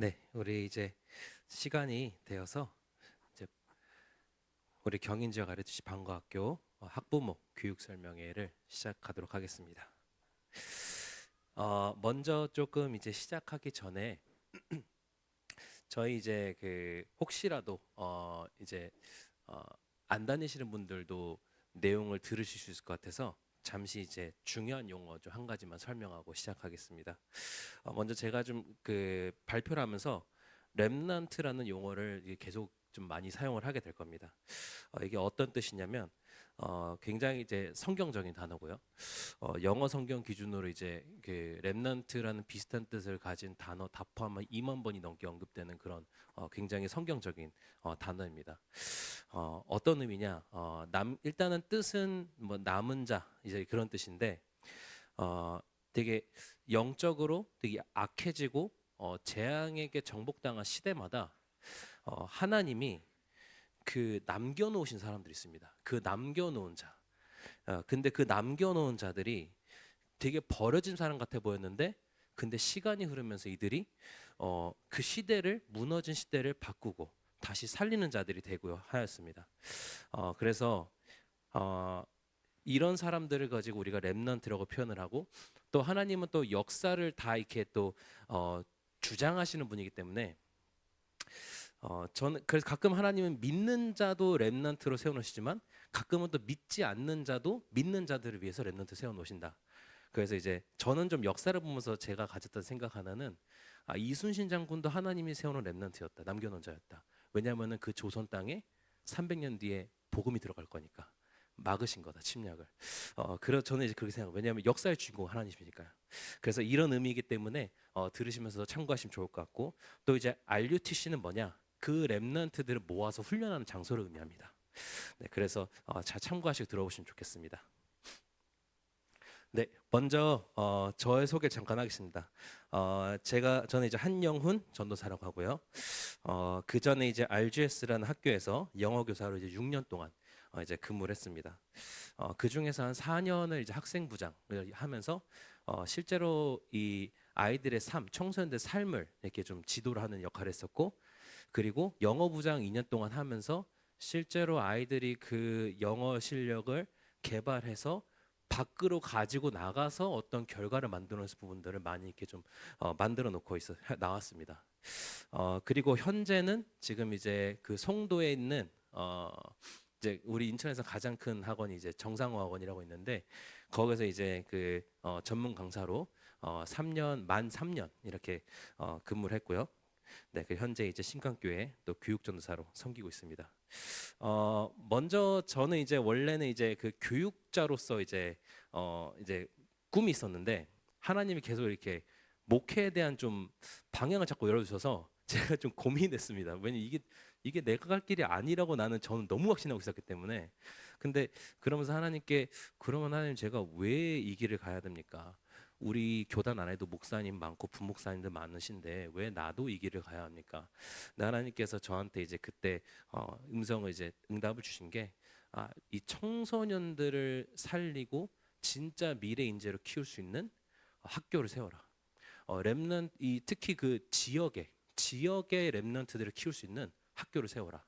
네, 우리 이제 시간이 되어서 이제 우리 경인지역 아래주시 방과학교 학부모 교육 설명회를 시작하도록 하겠습니다. 먼저 조금 이제 시작하기 전에 저희 이제 그 혹시라도 이제 어, 안 다니시는 분들도 내용을 들으실 수 있을 것 같아서 잠시 이제 중요한 용어 좀 한 가지만 설명하고 시작하겠습니다. 먼저 제가 좀 그 발표를 하면서 렘넌트라는 용어를 이게 계속 좀 많이 사용을 하게 될 겁니다. 이게 어떤 뜻이냐면 굉장히 이제 성경적인 단어고요. 영어 성경 기준으로 이제 그 렘넌트라는 비슷한 뜻을 가진 단어 다 포함한 2만 번이 넘게 언급되는 그런 굉장히 성경적인 단어입니다. 어떤 의미냐? 일단은 뜻은 뭐 남은 자 이제 그런 뜻인데 어, 되게 영적으로 되게 악해지고 재앙에게 정복당한 시대마다 하나님이 그 남겨놓으신 사람들이 있습니다. 그 남겨놓은 자. 근데 그 남겨놓은 자들이 되게 버려진 사람 같아 보였는데, 근데 시간이 흐르면서 이들이 그 시대를 무너진 시대를 바꾸고 다시 살리는 자들이 되고요 하였습니다. 그래서 어, 이런 사람들을 가지고 우리가 렘넌트라고 표현을 하고, 또 하나님은 또 역사를 다 이렇게 또 주장하시는 분이기 때문에 저는 그래서 가끔 하나님은 믿는 자도 렘넌트로 세워놓으시지만 가끔은 또 믿지 않는 자도 믿는 자들을 위해서 렘넌트 세워놓으신다. 그래서 이제 저는 좀 역사를 보면서 제가 가졌던 생각 하나는, 이순신 장군도 하나님이 세워놓은 렘넌트였다, 남겨놓은 자였다. 왜냐하면은 그 조선 땅에 300년 뒤에 복음이 들어갈 거니까 막으신 거다, 침략을. 그래서 저는 이제 그렇게 생각해요. 왜냐하면 역사의 주인공 하나님이니까요. 그래서 이런 의미이기 때문에 들으시면서 참고하시면 좋을 것 같고, 또 이제 RUTC는 뭐냐? 그 렘넌트들을 모아서 훈련하는 장소를 의미합니다. 네, 그래서 잘 참고하시고 들어보시면 좋겠습니다. 네, 먼저 저의 소개 잠깐 하겠습니다. 저는 이제 한영훈 전도사라고 하고요. 그 전에 이제 RGS라는 학교에서 영어 교사로 이제 6년 동안 이제 근무를 했습니다. 그 중에서 한 4년을 이제 학생부장을 하면서 실제로 이 아이들의 삶, 청소년들의 삶을 이렇게 좀 지도를 하는 역할을 했었고, 그리고 영어부장 2년 동안 하면서 실제로 아이들이 그 영어 실력을 개발해서 밖으로 가지고 나가서 어떤 결과를 만드는 부분들을 많이 이렇게 좀 만들어 놓고 나왔습니다. 그리고 현재는 지금 이제 그 송도에 있는 이제 우리 인천에서 가장 큰 학원이 이제 정상호 학원이라고 있는데, 거기서 이제 그 전문 강사로 3년 만 3년 이렇게 근무를 했고요. 네, 그 현재 이제 신강교회 또 교육전도사로 섬기고 있습니다. 먼저 저는 이제 원래는 이제 그 교육자로서 이제 꿈이 있었는데, 하나님이 계속 이렇게 목회에 대한 좀 방향을 자꾸 열어주셔서 제가 좀 고민했습니다. 왜냐면 이게 내가 갈 길이 아니라고 저는 너무 확신하고 있었기 때문에. 근데 그러면서 하나님께, 그러면 하나님 제가 왜 이 길을 가야 됩니까? 우리 교단 안에도 목사님 많고 부목사님들 많으신데 왜 나도 이 길을 가야 합니까? 근데 하나님께서 저한테 이제 그때 음성을 이제 응답을 주신 게, 이 청소년들을 살리고 진짜 미래 인재로 키울 수 있는 학교를 세워라. 렘넌트 특히 그 지역의 렘넌트들을 키울 수 있는 학교를 세워라.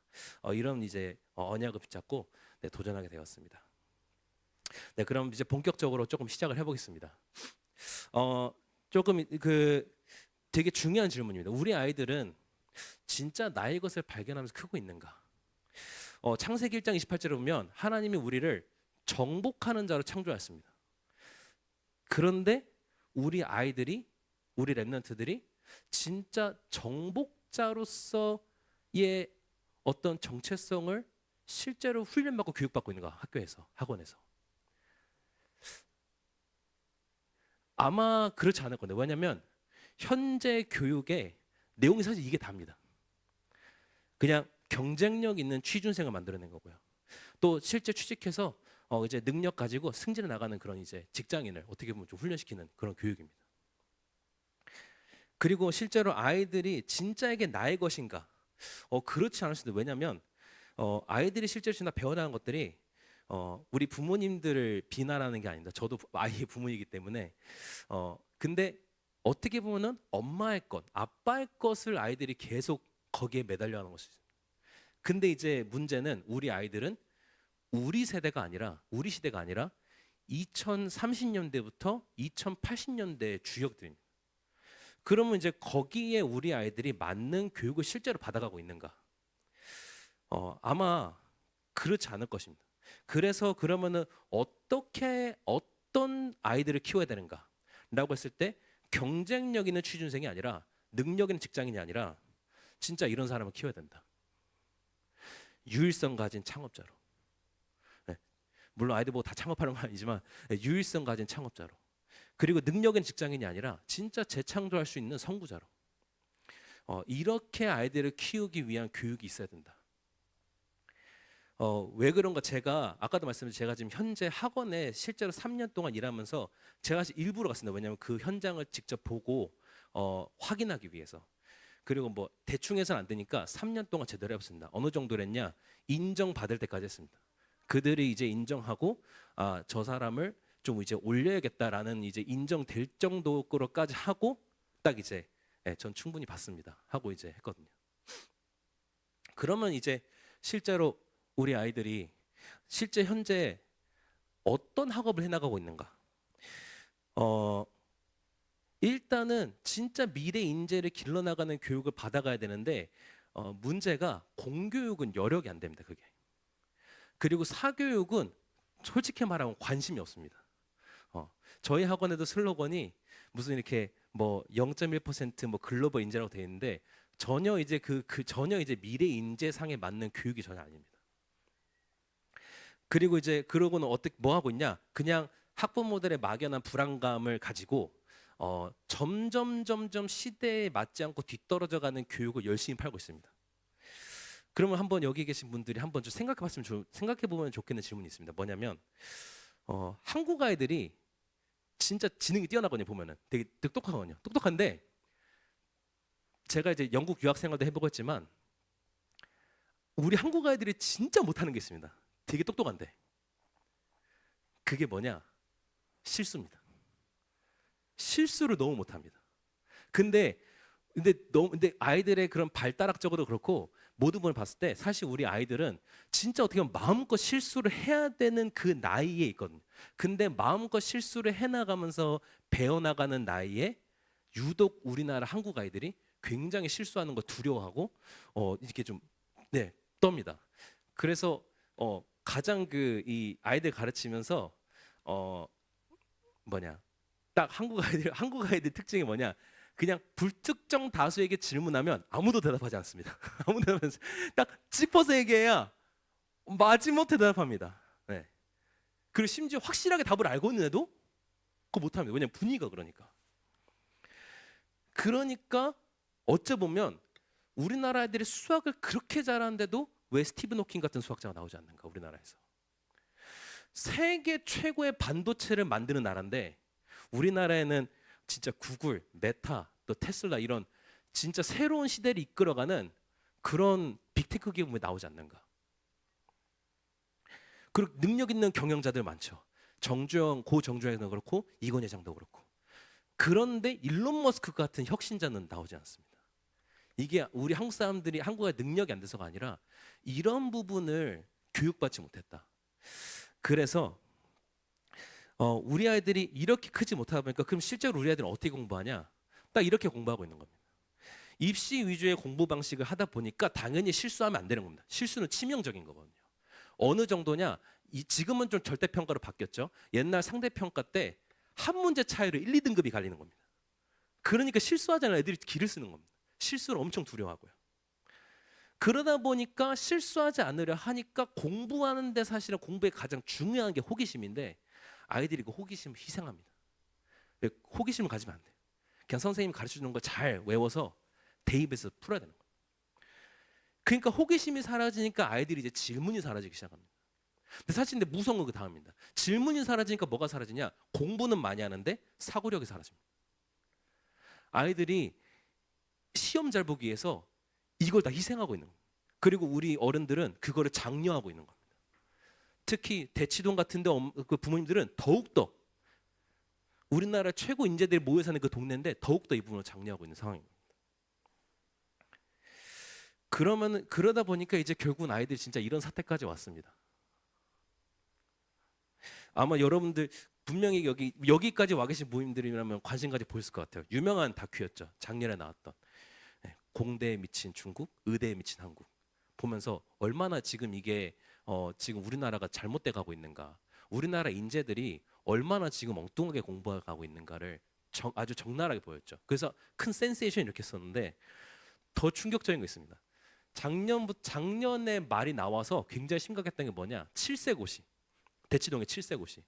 이런 이제 언약을 붙잡고 네, 도전하게 되었습니다. 네, 그럼 이제 본격적으로 조금 시작을 해보겠습니다. 어, 조금 그 되게 중요한 질문입니다. 우리 아이들은 진짜 나의 것을 발견하면서 크고 있는가? 창세기 1장 28절에 보면 하나님이 우리를 정복하는 자로 창조했습니다. 그런데 우리 아이들이, 우리 렘넌트들이 진짜 정복자로서의 어떤 정체성을 실제로 훈련받고 교육받고 있는가? 학교에서, 학원에서. 아마 그렇지 않을 건데, 왜냐하면 현재 교육의 내용이 사실 이게 답니다. 그냥 경쟁력 있는 취준생을 만들어낸 거고요. 또 실제 취직해서 이제 능력 가지고 승진해 나가는 그런 이제 직장인을 어떻게 보면 좀 훈련시키는 그런 교육입니다. 그리고 실제로 아이들이 진짜에게 나의 것인가? 그렇지 않을 수도. 왜냐하면 아이들이 실제로 지나 배워나간 것들이 우리 부모님들을 비난하는 게 아닙니다. 저도 아이의 부모이기 때문에 근데 어떻게 보면은 엄마의 것, 아빠의 것을 아이들이 계속 거기에 매달려 하는 것이죠. 근데 이제 문제는 우리 아이들은 우리 세대가 아니라 우리 시대가 아니라 2030년대부터 2080년대의 주역들입니다. 그러면 이제 거기에 우리 아이들이 맞는 교육을 실제로 받아가고 있는가? 아마 그렇지 않을 것입니다. 그래서 그러면은 어떻게 어떤 아이들을 키워야 되는가라고 했을 때 경쟁력 있는 취준생이 아니라 능력 있는 직장인이 아니라 진짜 이런 사람을 키워야 된다. 유일성 가진 창업자로. 네. 물론 아이들 보고 다 창업하는 건 아니지만 유일성 가진 창업자로. 그리고 능력 있는 직장인이 아니라 진짜 재창조할 수 있는 선구자로. 이렇게 아이들을 키우기 위한 교육이 있어야 된다. 왜 그런가? 제가 아까도 말씀드린 제가 지금 현재 학원에 실제로 3년 동안 일하면서 제가 일부러 갔습니다. 왜냐하면 그 현장을 직접 보고 확인하기 위해서. 그리고 뭐 대충 해서는 안 되니까 3년 동안 제대로 해봤습니다. 어느 정도로 했냐? 인정받을 때까지 했습니다. 그들이 이제 인정하고 저 사람을 좀 이제 올려야겠다라는 이제 인정될 정도로까지 하고 딱 이제 전 충분히 받습니다 하고 이제 했거든요. 그러면 이제 실제로 우리 아이들이 실제 현재 어떤 학업을 해나가고 있는가? 일단은 진짜 미래 인재를 길러나가는 교육을 받아가야 되는데 문제가 공교육은 여력이 안 됩니다. 그게. 그리고 사교육은 솔직히 말하면 관심이 없습니다. 저희 학원에도 슬로건이 무슨 이렇게 뭐 0.1%뭐 글로벌 인재라고 되어 있는데 전혀 이제 전혀 이제 미래 인재상에 맞는 교육이 전혀 아닙니다. 그리고 이제 그러고는 어떻게 뭐 하고 있냐? 그냥 학부모들의 막연한 불안감을 가지고 점점 시대에 맞지 않고 뒤떨어져가는 교육을 열심히 팔고 있습니다. 그러면 한번 여기 계신 분들이 한번 좀 생각해 보면 좋겠는 질문이 있습니다. 뭐냐면 한국 아이들이 진짜 지능이 뛰어나거든요. 보면은 되게 똑똑하거든요. 똑똑한데 제가 이제 영국 유학 생활도 해보고 했지만 우리 한국 아이들이 진짜 못하는 게 있습니다. 되게 똑똑한데 그게 뭐냐? 실수입니다. 실수를 너무 못합니다. 근데 아이들의 그런 발달학적으로도 그렇고 모든 걸 봤을 때 사실 우리 아이들은 진짜 어떻게 보면 마음껏 실수를 해야 되는 그 나이에 있거든요. 근데 마음껏 실수를 해나가면서 배워나가는 나이에 유독 우리나라 한국 아이들이 굉장히 실수하는 거 두려워하고 이렇게 좀 떱니다. 그래서 가장 이 아이들 가르치면서 딱 한국 아이들 특징이 뭐냐? 그냥 불특정 다수에게 질문하면 아무도 대답하지 않습니다. 아무도 딱 짚어서 얘기해야 마지못해 대답합니다. 네. 그리고 심지어 확실하게 답을 알고 있는 애도 그거 못합니다. 왜냐면 분위기가 그러니까. 그러니까 어째 보면 우리나라 애들이 수학을 그렇게 잘하는데도 왜 스티븐 호킹 같은 수학자가 나오지 않는가? 우리나라에서. 세계 최고의 반도체를 만드는 나라인데 우리나라에는 진짜 구글, 메타, 또 테슬라 이런 진짜 새로운 시대를 이끌어가는 그런 빅테크 기업이 나오지 않는가? 그리고 능력 있는 경영자들 많죠. 고 정주영도 그렇고 이건 회장도 그렇고. 그런데 일론 머스크 같은 혁신자는 나오지 않습니다. 이게 우리 한국 사람들이 한국의 능력이 안 돼서가 아니라 이런 부분을 교육받지 못했다. 그래서 우리 아이들이 이렇게 크지 못하다 보니까 그럼 실제로 우리 아이들은 어떻게 공부하냐? 딱 이렇게 공부하고 있는 겁니다. 입시 위주의 공부 방식을 하다 보니까 당연히 실수하면 안 되는 겁니다. 실수는 치명적인 거거든요. 어느 정도냐? 지금은 좀 절대평가로 바뀌었죠. 옛날 상대평가 때 한 문제 차이로 1, 2등급이 갈리는 겁니다. 그러니까 실수하자는 애들이 기를 쓰는 겁니다. 실수를 엄청 두려워하고요. 그러다 보니까 실수하지 않으려 하니까 공부하는데 사실은 공부에 가장 중요한 게 호기심인데 아이들이 그 호기심을 희생합니다. 호기심을 가지면 안 돼요. 그냥 선생님이 가르쳐주는 걸 잘 외워서 대입해서 풀어야 되는 거예요. 그러니까 호기심이 사라지니까 아이들이 이제 질문이 사라지기 시작합니다. 근데 사실 무서운 건 그 다음입니다. 질문이 사라지니까 뭐가 사라지냐? 공부는 많이 하는데 사고력이 사라집니다. 아이들이 시험 잘 보기 위해서 이걸 다 희생하고 있는 거예요. 그리고 우리 어른들은 그거를 장려하고 있는 겁니다. 특히 대치동 같은 데 그 부모님들은 더욱더 우리나라 최고 인재들이 모여 사는 그 동네인데 더욱더 이 부분을 장려하고 있는 상황입니다. 그러다 보니까 이제 결국은 아이들이 진짜 이런 사태까지 왔습니다. 아마 여러분들 분명히 여기까지 와 계신 부모님들이라면 관심 가지고 보셨을 것 같아요. 유명한 다큐였죠. 작년에 나왔던 공대에 미친 중국, 의대에 미친 한국. 보면서 얼마나 지금 이게 지금 우리나라가 잘못돼 가고 있는가, 우리나라 인재들이 얼마나 지금 엉뚱하게 공부해 가고 있는가를 아주 적나라하게 보였죠. 그래서 큰 센세이션 이렇게 썼는데 더 충격적인 거 있습니다. 작년에 말이 나와서 굉장히 심각했던 게 뭐냐? 7세고시, 대치동의 7세고시.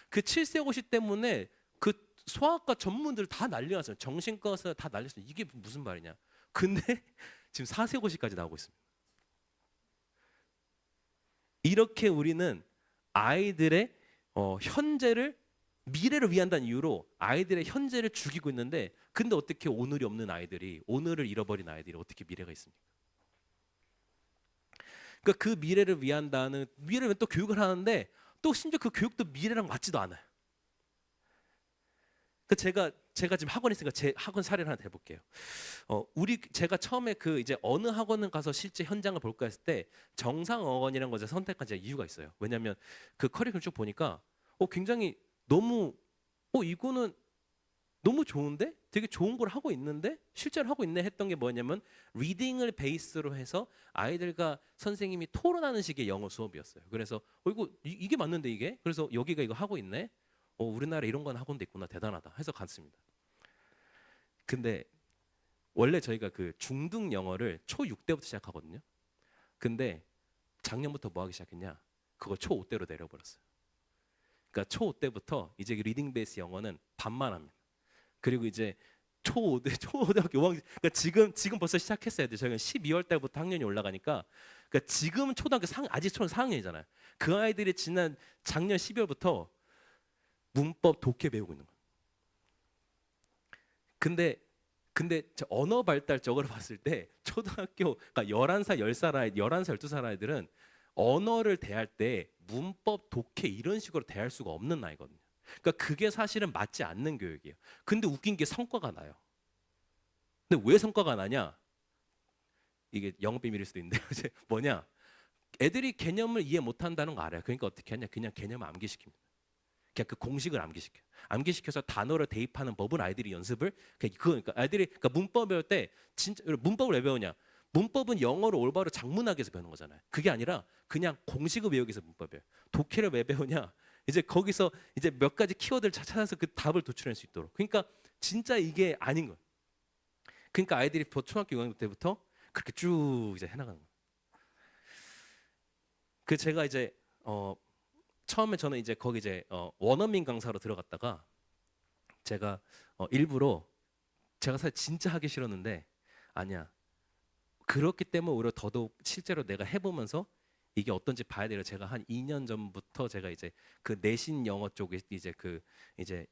그 7세고시 때문에 그 소아과 전문들 다 난리 났어요. 정신과에서 다 난리 났어요. 이게 무슨 말이냐? 근데 지금 4세고시까지 나오고 있습니다. 이렇게 우리는 아이들의 현재를 미래를 위한다는 이유로 아이들의 현재를 죽이고 있는데, 근데 어떻게 오늘이 없는 아이들이, 오늘을 잃어버린 아이들이 어떻게 미래가 있습니까? 그러니까 그 미래를 위한다는, 미래를 또 교육을 하는데 또 심지어 그 교육도 미래랑 맞지도 않아요. 그 제가 지금 학원에 있으니까 제 학원 사례를 하나 대볼게요. 제가 처음에 그 이제 어느 학원을 가서 실제 현장을 볼까 했을 때 정상어원이라는 것을 선택한 제 이유가 있어요. 왜냐하면 그 커리큘럼 쭉 보니까 굉장히 너무 이거는 너무 좋은데, 되게 좋은 걸 하고 있는데, 실제로 하고 있네 했던 게 뭐냐면 리딩을 베이스로 해서 아이들과 선생님이 토론하는 식의 영어 수업이었어요. 그래서 이게 맞는데 이게? 그래서 여기가 이거 하고 있네. 우리나라에 이런 건 학원도 있구나, 대단하다 해서 갔습니다. 근데 원래 저희가 그 중등 영어를 초6 때부터 시작하거든요. 근데 작년부터 뭐 하기 시작했냐? 그걸 초5 때로 내려버렸어요. 그러니까 초5 때부터 이제 리딩 베이스 영어는 반만 합니다. 그리고 이제 초고등학교 5학년, 그러니까 지금 벌써 시작했어야 돼. 저희가 12월 달부터 학년이 올라가니까, 그러니까 지금 초등학교 아직 초등학교 4학년이잖아요. 그 아이들이 작년 12월부터 문법 독해 배우고 있는 거예요. 근데 언어 발달적으로 봤을 때 초등학교, 그러니까 11살, 10살 아이, 11살, 12살 아이들은 언어를 대할 때 문법 독해 이런 식으로 대할 수가 없는 나이거든요. 그러니까 그게 사실은 맞지 않는 교육이에요. 근데 웃긴 게 성과가 나요. 근데 왜 성과가 나냐? 이게 영업 비밀일 수도 있는데 이제 뭐냐? 애들이 개념을 이해 못한다는 거 알아요. 그러니까 어떻게 하냐? 그냥 개념을 암기시킵니다. 그냥 그 공식을 암기시켜요. 암기시켜서 단어를 대입하는 법을 아이들이 연습을, 그러니까 아이들이, 그러니까 문법 배울 때 진짜 문법을 왜 배우냐? 문법은 영어로 올바로 작문하기 위해서 배우는 거잖아요. 그게 아니라 그냥 공식을 외우기 위해서 문법을. 독해를 왜 배우냐? 이제 거기서 이제 몇 가지 키워드를 찾아서 그 답을 도출할 수 있도록. 그러니까 진짜 이게 아닌 거예요. 그러니까 아이들이 초등학교 6학년 때부터 그렇게 쭉 이제 해나가는 거예요. 그 제가 이제 처음에 저는 이제 거기 이제 원어민 강사로 들어갔다가 제가 일부러, 제가 사실 진짜 하기 싫었는데 아니야, 그렇기 때문에 오히려 더더욱 실제로 내가 해보면서 이게 어떤지 봐야 돼요. 제가 한 2년 전부터 제가 이제 그 내신 영어 쪽에 이제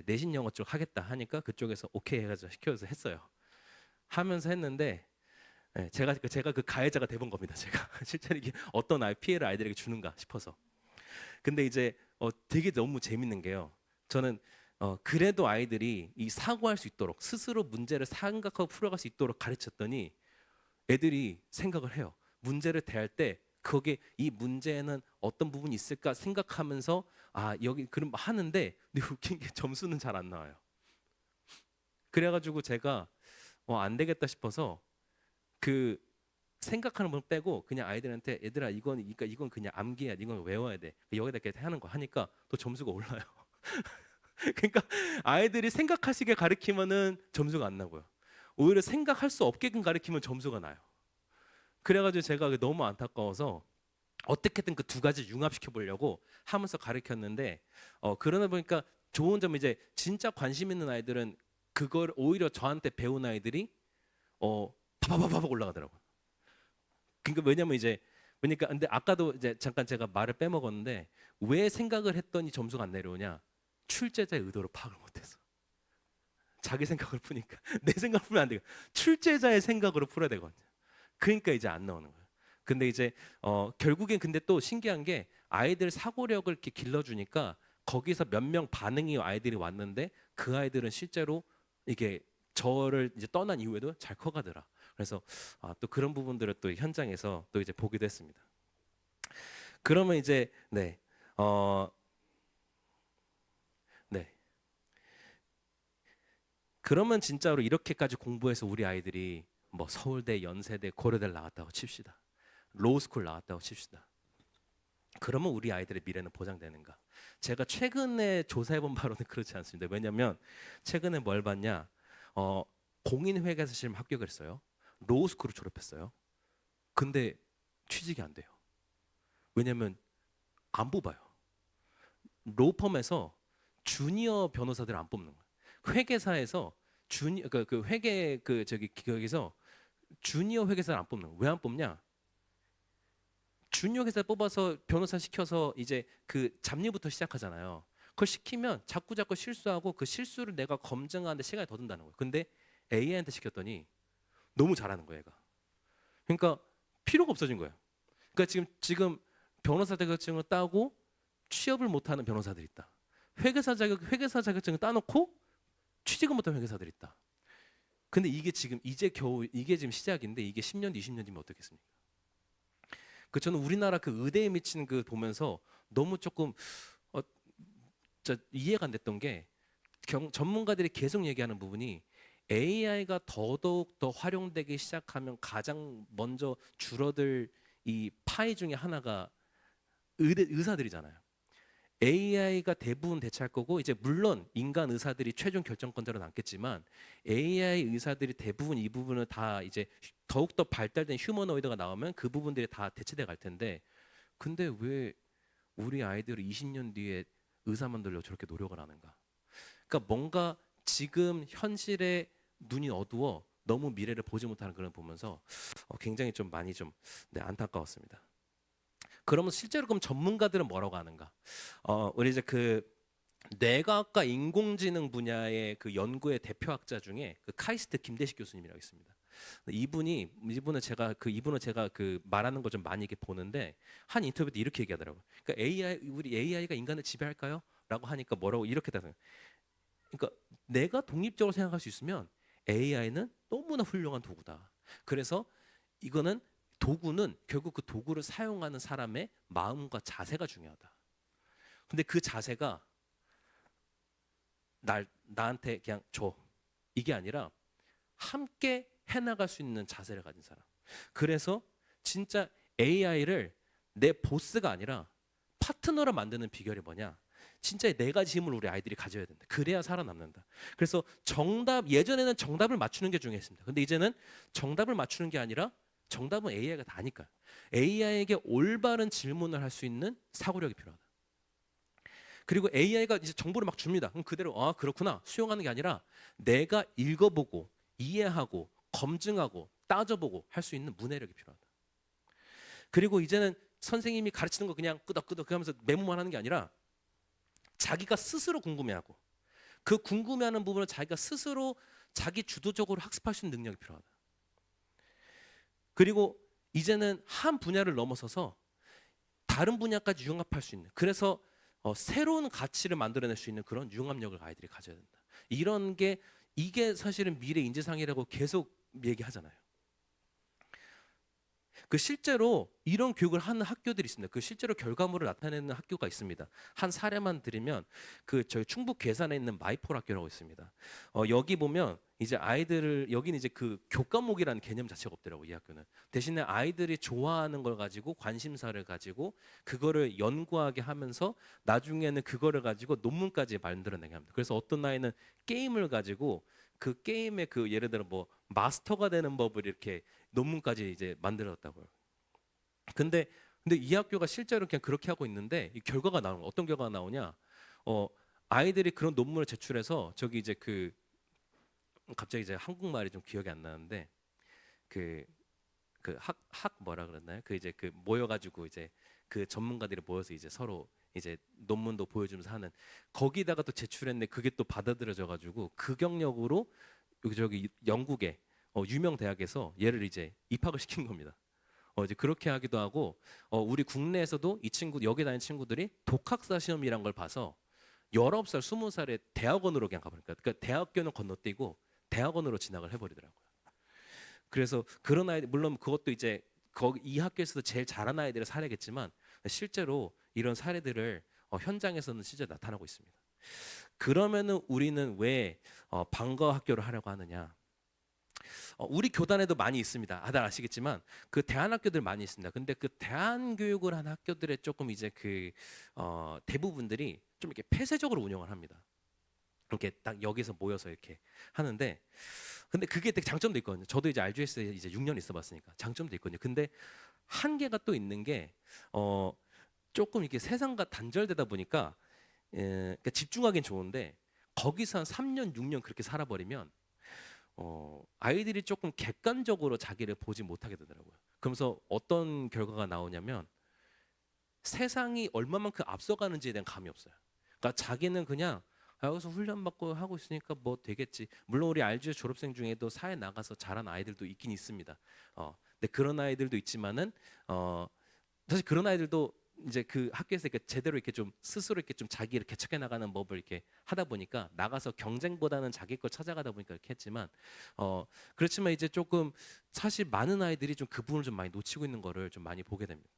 내신 영어 쪽 하겠다 하니까 그쪽에서 오케이 해가지고 시켜서 했어요. 하면서 했는데 제가 그 가해자가 돼본 겁니다. 제가 실제로 이게 어떤 피해를 아이들에게 주는가 싶어서. 근데 이제 되게 너무 재밌는 게요. 저는 그래도 아이들이 이 사고할 수 있도록 스스로 문제를 생각하고 풀어갈 수 있도록 가르쳤더니 애들이 생각을 해요. 문제를 대할 때 거기에 이 문제에는 어떤 부분이 있을까 생각하면서 여기 그럼 하는데, 근데 웃긴 게 점수는 잘 안 나와요. 그래가지고 제가 안 되겠다 싶어서 그 생각하는 부분 빼고 그냥 아이들한테 얘들아 이건 그냥 암기야, 이건 외워야 돼, 여기다 이렇게 하는 거 하니까 또 점수가 올라요. 그러니까 아이들이 생각하시게 가르치면은 점수가 안 나고요. 오히려 생각할 수 없게끔 가르치면 점수가 나요. 그래가지고 제가 너무 안타까워서 어떻게든 그 두 가지 융합시켜 보려고 하면서 가르쳤는데 그러다 보니까 좋은 점은 이제 진짜 관심 있는 아이들은 그걸 오히려 저한테 배운 아이들이 바바바바 올라가더라고요. 그러니까 왜냐면 근데 아까도 이제 잠깐 제가 말을 빼먹었는데 왜 생각을 했더니 점수가 안 내려오냐? 출제자의 의도를 파악을 못해서. 자기 생각을 푸니까 내 생각을 풀면 안 돼요. 출제자의 생각으로 풀어야 되거든요. 그러니까 이제 안 나오는 거예요. 근데 이제 결국엔 근데 또 신기한 게 아이들 사고력을 이렇게 길러주니까 거기서 몇 명 반응이 아이들이 왔는데 그 아이들은 실제로 이게 저를 이제 떠난 이후에도 잘 커가더라. 그래서 또 그런 부분들을 또 현장에서 또 이제 보기도 했습니다. 그러면 이제 네, 네. 그러면 진짜로 이렇게까지 공부해서 우리 아이들이 뭐 서울대, 연세대, 고려대를 나왔다고 칩시다. 로우스쿨 나왔다고 칩시다. 그러면 우리 아이들의 미래는 보장되는가? 제가 최근에 조사해본 바로는 그렇지 않습니다. 왜냐하면 최근에 뭘 봤냐? 공인회계사 시험 합격을 했어요. 로우스쿨을 졸업했어요. 근데 취직이 안 돼요. 왜냐하면 안 뽑아요. 로펌에서 주니어 변호사들을 안 뽑는 거예요. 회계사에서 그 회계 기업에서 주니어 회계사를 안 뽑는 거예요. 왜 안 뽑냐? 주니어 회사 뽑아서 변호사 시켜서 이제 그 잡일부터 시작하잖아요. 그걸 시키면 자꾸 실수하고 그 실수를 내가 검증하는데 시간이 더 든다는 거예요. 근데 AI한테 시켰더니 너무 잘하는 거예요, 얘가. 그러니까 필요가 없어진 거예요. 그러니까 지금 변호사 자격증을 따고 취업을 못하는 변호사들이 있다. 회계사 자격증을 따놓고 취직을 못하는 회계사들이 있다. 근데 이게 지금 이제 겨우 이게 지금 시작인데 이게 10년 뒤 20년 뒤면 어떻겠습니까? 저는 우리나라 그 의대에 미치는 그 보면서 너무 조금 이해가 안 됐던 게 전문가들이 계속 얘기하는 부분이 AI가 더더욱 더 활용되기 시작하면 가장 먼저 줄어들 이 파이 중에 하나가 의사들이잖아요. AI가 대부분 대체할 거고 이제 물론 인간 의사들이 최종 결정권자로 남겠지만 AI 의사들이 대부분 이 부분을 다 이제 더욱더 발달된 휴머노이드가 나오면 그 부분들이 다 대체돼 갈 텐데 근데 왜 우리 아이들을 20년 뒤에 의사 만들려고 저렇게 노력을 하는가? 그러니까 뭔가 지금 현실에 눈이 어두워 너무 미래를 보지 못하는 그런 보면서 굉장히 좀 많이 좀 안타까웠습니다. 그러면 실제로 그럼 전문가들은 뭐라고 하는가? 우리 이제 그 뇌과학과 인공지능 분야의 그 연구의 대표학자 중에 그 카이스트 김대식 교수님이라고 있습니다. 이분은 제가 그 말하는 거 좀 많이 이렇게 보는데 한 인터뷰 때 이렇게 얘기하더라고요. 그러니까 우리 AI가 인간을 지배할까요? 라고 하니까 뭐라고 이렇게 답해요. 그러니까 내가 독립적으로 생각할 수 있으면 AI는 너무나 훌륭한 도구다. 그래서 이거는 도구는 결국 그 도구를 사용하는 사람의 마음과 자세가 중요하다. 근데 그 자세가 나한테 그냥 줘. 이게 아니라 함께 해나갈 수 있는 자세를 가진 사람. 그래서 진짜 AI를 내 보스가 아니라 파트너로 만드는 비결이 뭐냐? 진짜 네 가지 힘을 우리 아이들이 가져야 된다. 그래야 살아남는다. 그래서 예전에는 정답을 맞추는 게 중요했습니다. 근데 이제는 정답을 맞추는 게 아니라 정답은 AI가 다 아니까요. AI에게 올바른 질문을 할 수 있는 사고력이 필요하다. 그리고 AI가 이제 정보를 막 줍니다. 그럼 그대로 그렇구나 수용하는 게 아니라 내가 읽어보고 이해하고 검증하고 따져보고 할 수 있는 문해력이 필요하다. 그리고 이제는 선생님이 가르치는 거 그냥 끄덕끄덕 하면서 메모만 하는 게 아니라 자기가 스스로 궁금해하고 그 궁금해하는 부분을 자기가 스스로 자기 주도적으로 학습할 수 있는 능력이 필요하다. 그리고 이제는 한 분야를 넘어서서 다른 분야까지 융합할 수 있는 그래서 새로운 가치를 만들어낼 수 있는 그런 융합력을 아이들이 가져야 된다. 이게 사실은 미래 인재상이라고 계속 얘기하잖아요. 그 실제로 이런 교육을 하는 학교들이 있습니다. 그 실제로 결과물을 나타내는 학교가 있습니다. 한 사례만 드리면 그 저희 충북 괴산에 있는 마이폴 학교라고 있습니다. 여기 보면 이제 여기는 이제 그 교과목이라는 개념 자체가 없더라고 이 학교는. 대신에 아이들이 좋아하는 걸 가지고 관심사를 가지고 그거를 연구하게 하면서 나중에는 그거를 가지고 논문까지 만들어내게 합니다. 그래서 어떤 아이는 게임을 가지고 그 게임의 그 예를 들어 뭐 마스터가 되는 법을 이렇게 논문까지 이제 만들었다고요. 근데 이 학교가 실제로 그냥 그렇게 하고 있는데 이 결과가 나오는 어떤 결과가 나오냐? 아이들이 그런 논문을 제출해서 저기 이제 갑자기 이제 한국말이 좀 기억이 안 나는데 학 뭐라 그랬나요? 이제 모여가지고 이제 그 전문가들이 모여서 이제 서로 이제 논문도 보여주면서 하는 거기다가 또 제출했는데 그게 또 받아들여져가지고 그 경력으로 저기 영국의 유명 대학에서 얘를 이제 입학을 시킨 겁니다. 이제 그렇게 하기도 하고 우리 국내에서도 이 친구 여기 다니는 친구들이 독학사 시험이란 걸 봐서 19살, 20살에 대학원으로 그냥 가버리니까 그러니까 대학교는 건너뛰고 대학원으로 진학을 해버리더라고요. 그래서 그런 아이들 물론 그것도 이제 거기 이 학교에서도 제일 잘하는 아이들의 사례겠지만 실제로 이런 사례들을 현장에서는 실제 나타나고 있습니다. 그러면은 우리는 왜 방과 학교를 하려고 하느냐? 우리 교단에도 많이 있습니다. 다들 아시겠지만 그 대안학교들 많이 있습니다. 근데 그 대안교육을 한 학교들의 조금 이제 그 대부분들이 좀 이렇게 폐쇄적으로 운영을 합니다. 이렇게 딱 여기서 모여서 이렇게 하는데 근데 그게 되게 장점도 있거든요. 저도 이제 RGS에 이제 6년 있어봤으니까 장점도 있거든요. 근데 한계가 또 있는 게 조금 이렇게 세상과 단절되다 보니까 그러니까 집중하기는 좋은데 거기서 한 3년, 6년 그렇게 살아버리면 아이들이 조금 객관적으로 자기를 보지 못하게 되더라고요. 그러면서 어떤 결과가 나오냐면 세상이 얼마만큼 앞서가는지에 대한 감이 없어요. 그러니까 자기는 그냥 여기서 훈련받고 하고 있으니까 뭐 되겠지. 물론 우리 RGS 졸업생 중에도 사회 나가서 잘한 아이들도 있긴 있습니다. 근데 그런 아이들도 있지만은 사실 그런 아이들도 이제 그 학교에서 이렇게 제대로 이렇게 좀 스스로 이렇게 좀 자기를 개척해 나가는 법을 이렇게 하다 보니까 나가서 경쟁보다는 자기 걸 찾아가다 보니까 이렇게 했지만 그렇지만 이제 조금 사실 많은 아이들이 좀 그 부분을 좀 많이 놓치고 있는 거를 좀 많이 보게 됩니다.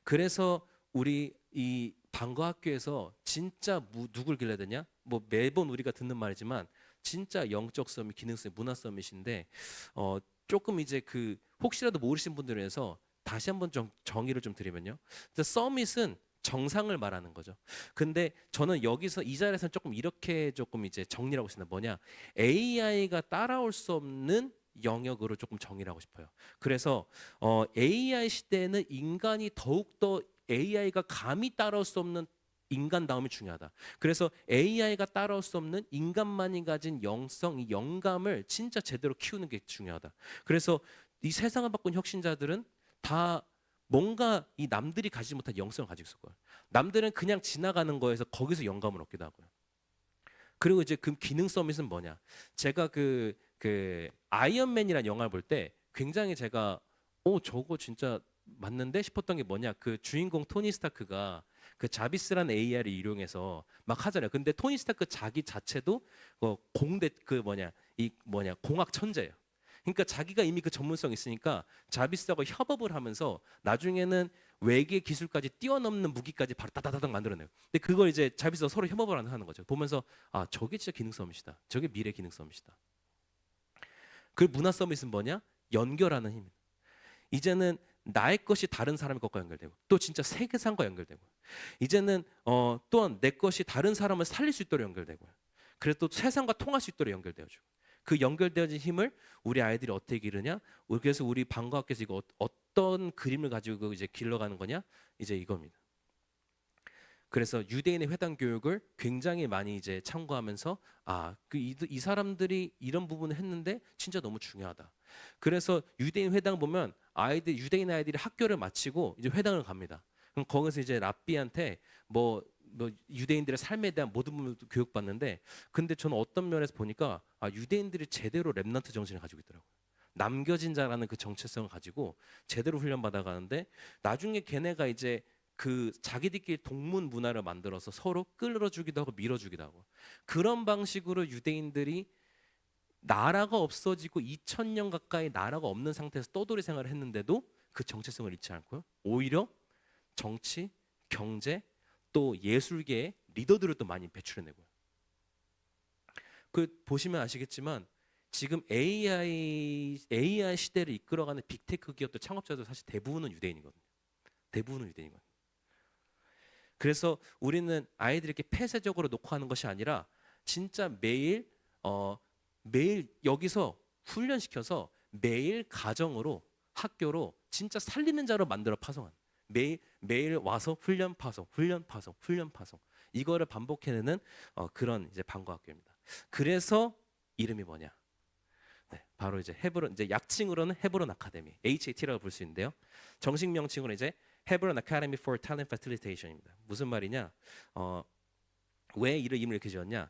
그래서 우리 이 방과 학교에서 진짜 누굴 길러야 되냐? 뭐 매번 우리가 듣는 말이지만 진짜 영적 서밋, 기능 서밋, 문화 서밋인데 조금 이제 그 혹시라도 모르신 분들을 위해서 다시 한번 정의를 좀 드리면요. 서밋은 정상을 말하는 거죠. 근데 저는 여기서 이 자리에서는 조금 이렇게 조금 이제 정리를 하고 있습니다. 뭐냐? AI가 따라올 수 없는 영역으로 조금 정의를 하고 싶어요. 그래서 AI 시대에는 인간이 더욱더 AI가 감히 따라올 수 없는 인간다움이 중요하다. 그래서 AI가 따라올 수 없는 인간만이 가진 영성, 이 영감을 진짜 제대로 키우는 게 중요하다. 그래서 이 세상을 바꾼 혁신자들은 다 뭔가 이 남들이 가지지 못한 영성을 가지고 있을 거예요. 남들은 그냥 지나가는 거에서 거기서 영감을 얻기도 하고요. 그리고 이제 그 기능 서밋은 뭐냐? 제가 그 아이언맨이라는 영화를 볼 때 굉장히 제가 저거 진짜 맞는데 싶었던 게 뭐냐? 그 주인공 토니 스타크가 그 자비스라는 AI를 이용해서 막 하잖아요. 근데 토니 스타크 자기 자체도 공대 그 뭐냐 이 뭐냐 공학 천재예요. 그러니까 자기가 이미 그 전문성이 있으니까 자비스하고 협업을 하면서 나중에는 외계 기술까지 뛰어넘는 무기까지 바로 따다다닥 만들어내요. 근데 그걸 이제 자비스가 서로 협업을 하는 거죠. 보면서 저게 진짜 기능 서밋이다. 저게 미래 기능 서밋이다. 그 문화 서밋은 뭐냐? 연결하는 힘. 이제는 나의 것이 다른 사람의 것과 연결되고 또 진짜 세계상과 연결되고 이제는 또한 내 것이 다른 사람을 살릴 수 있도록 연결되고요. 그래서 또 세상과 통할 수 있도록 연결되어주고 그 연결되어진 힘을 우리 아이들이 어떻게 기르냐? 그래서 우리 방과학에서 이거 어떤 그림을 가지고 이제 길러가는 거냐? 이제 이겁니다. 그래서 유대인의 회당 교육을 굉장히 많이 이제 참고하면서 이 사람들이 이런 부분을 했는데 진짜 너무 중요하다. 그래서 유대인 회당 보면 유대인 아이들이 학교를 마치고 이제 회당을 갑니다. 그럼 거기서 이제 랍비한테 뭐 유대인들의 삶에 대한 모든 부분을 교육받는데 근데 저는 어떤 면에서 보니까 유대인들이 제대로 렘넌트 정신을 가지고 있더라고요. 남겨진 자라는 그 정체성을 가지고 제대로 훈련받아 가는데 나중에 걔네가 이제 그 자기들끼리 동문 문화를 만들어서 서로 끌어주기도 하고 밀어주기도 하고 그런 방식으로 유대인들이 나라가 없어지고 2000년 가까이 나라가 없는 상태에서 떠돌이 생활을 했는데도 그 정체성을 잃지 않고요. 오히려 정치, 경제, 또 예술계의 리더들을 또 많이 배출해내고요. 그 보시면 아시겠지만 지금 AI 시대를 이끌어가는 빅테크 기업들 창업자들 사실 대부분은 유대인이거든요. 대부분은 유대인이거든요. 그래서 우리는 아이들 이렇게 폐쇄적으로 놓고 하는 것이 아니라 진짜 매일 여기서 훈련시켜서 매일 가정으로 학교로 진짜 살리는 자로 만들어 파송한 매일 와서 훈련 파송 훈련 파송 훈련 파송 이거를 반복해내는 그런 이제 방과학교입니다. 그래서 이름이 뭐냐? 네, 바로 이제 헤브론 이제 약칭으로는 헤브론 아카데미 HAT라고 볼 수 있는데요. 정식 명칭으로 이제 헤브론 아카데미 for Talent Facilitation입니다. 무슨 말이냐? 왜 이름을 이렇게 지었냐?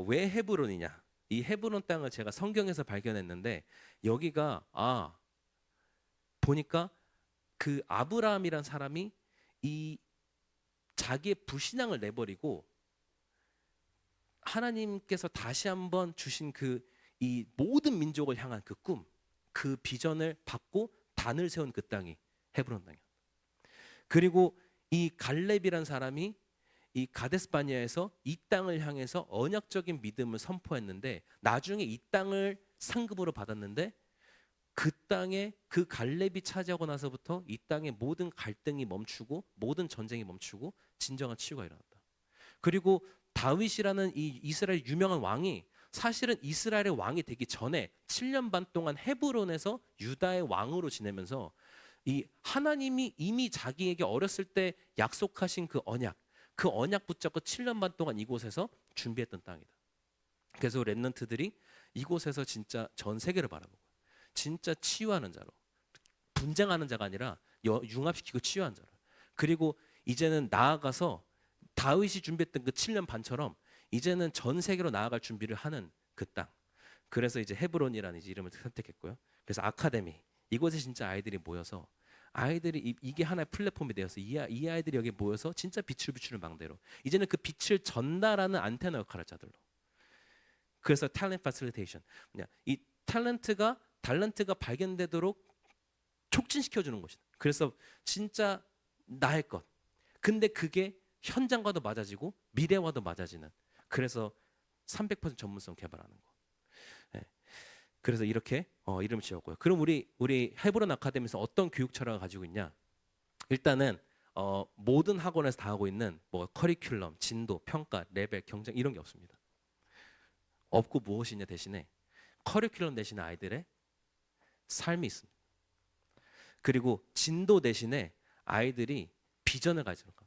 왜 헤브론이냐? 이 헤브론 땅을 제가 성경에서 발견했는데 여기가 보니까 그 아브라함이란 사람이 이 자기의 불신앙을 내버리고 하나님께서 다시 한번 주신 그 이 모든 민족을 향한 그 꿈, 그 비전을 받고 단을 세운 그 땅이 헤브론 땅이에요. 그리고 이 갈렙이란 사람이 이 가데스바니아에서 이 땅을 향해서 언약적인 믿음을 선포했는데 나중에 이 땅을 상급으로 받았는데 그 땅에 그 갈렙이 차지하고 나서부터 이 땅의 모든 갈등이 멈추고 모든 전쟁이 멈추고 진정한 치유가 일어났다. 그리고 다윗이라는 이 이스라엘 유명한 왕이 사실은 이스라엘의 왕이 되기 전에 7년 반 동안 헤브론에서 유다의 왕으로 지내면서 이 하나님이 이미 자기에게 어렸을 때 약속하신 그 언약 붙잡고 7년 반 동안 이곳에서 준비했던 땅이다. 그래서 렘넌트들이 이곳에서 진짜 전 세계를 바라보고 진짜 치유하는 자로, 분쟁하는 자가 아니라 융합시키고 치유한 자로. 그리고 이제는 나아가서 다윗이 준비했던 그 7년 반처럼 이제는 전 세계로 나아갈 준비를 하는 그 땅. 그래서 이제 헤브론이라는 이제 이름을 선택했고요. 그래서 아카데미, 이곳에 진짜 아이들이 모여서 아이들이 이게 하나의 플랫폼이 되어서 이 아이들이 여기 모여서 진짜 빛을 비추는 망대로 이제는 그 빛을 전달하는 안테나 역할을 자들로. 그래서 탤런트 파실리테이션, 뭐냐, 이 달란트가 발견되도록 촉진시켜 주는 것이다. 그래서 진짜 나의 것. 근데 그게 현장과도 맞아지고 미래와도 맞아지는. 그래서 300% 전문성 개발하는 거. 예. 그래서 이렇게 이름을 지었고요. 그럼 우리 헤브론 아카데미에서 어떤 교육 철학을 가지고 있냐? 일단은 모든 학원에서 다 하고 있는 뭐 커리큘럼, 진도, 평가, 레벨, 경쟁 이런 게 없습니다. 없고 무엇이냐 대신에 커리큘럼 대신에 아이들의 삶이 있습니다. 그리고 진도 대신에 아이들이 비전을 가지는 것.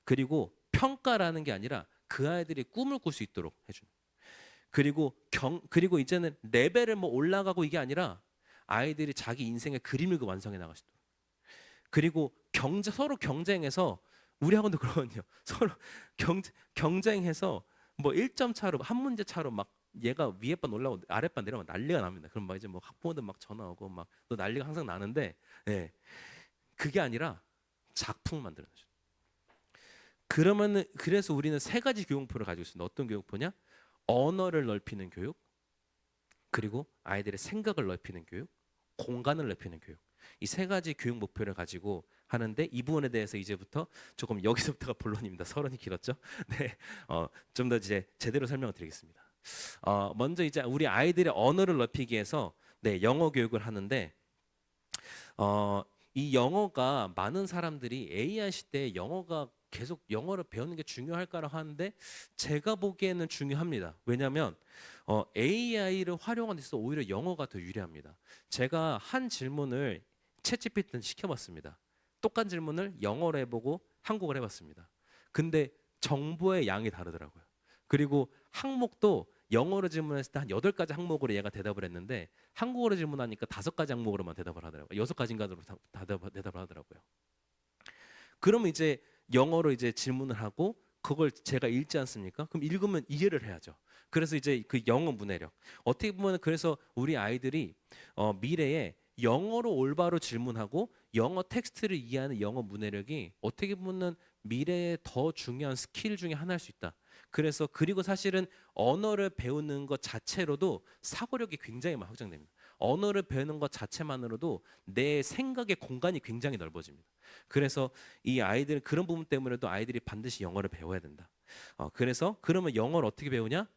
그리고 평가라는 게 아니라 그 아이들이 꿈을 꿀 수 있도록 해주는. 그리고 이제는 레벨을 뭐 올라가고 이게 아니라 아이들이 자기 인생의 그림을 완성해 나갈 수 있도록. 그리고 서로 경쟁해서 우리 학원도 그러거든요. 서로 경쟁해서 뭐 1점 차로 한 문제 차로 막 얘가 위에 반 올라오고 아래 반 내려오면 난리가 납니다. 그럼 막 이제 뭐 학부모들 막 전화 오고 막 또 난리가 항상 나는데, 예. 그게 아니라 작품을 만드는 거죠. 그러면은 그래서 우리는 세 가지 교육포를 가지고 있습니다. 어떤 교육포냐? 언어를 넓히는 교육, 그리고 아이들의 생각을 넓히는 교육, 공간을 넓히는 교육. 이 세 가지 교육 목표를 가지고 하는데 이 부분에 대해서 이제부터 조금 여기서부터가 본론입니다. 서론이 길었죠? 네, 좀 더 이제 제대로 설명을 드리겠습니다. 먼저 이제 우리 아이들의 언어를 넓히기 위해서 네, 영어 교육을 하는데 이 영어가 많은 사람들이 AI 시대에 영어가 계속 영어를 배우는 게 중요할까라고 하는데 제가 보기에는 중요합니다. 왜냐하면 AI를 활용하는 데 있어서 오히려 영어가 더 유리합니다. 제가 한 질문을 챗GPT한테 시켜봤습니다. 똑같은 질문을 영어로 해보고 한국어로 해봤습니다. 근데 정보의 양이 다르더라고요. 그리고 항목도 영어로 질문했을 때 한 8가지 항목으로 얘가 대답을 했는데 한국어로 질문하니까 5가지 항목으로만 대답을 하더라고요. 6가지인가로 대답을 하더라고요. 그러면 이제 영어로 이제 질문을 하고 그걸 제가 읽지 않습니까? 그럼 읽으면 이해를 해야죠. 그래서 이제 그 영어 문해력. 어떻게 보면 그래서 우리 아이들이 미래에 영어로 올바로 질문하고 영어 텍스트를 이해하는 영어 문해력이 어떻게 보면 미래에 더 중요한 스킬 중에 하나일 수 있다. 그래서 그리고 사실은 언어를 배우는 것 자체로도 사고력이 굉장히 많이 확장됩니다. 언어를 배우는 것 자체만으로도 내 생각의 공간이 굉장히 넓어집니다. 그래서 이 아이들은 그런 부분 때문에도 아이들이 반드시 영어를 배워야 된다. 그래서 그러면 영어를 어떻게 배우냐?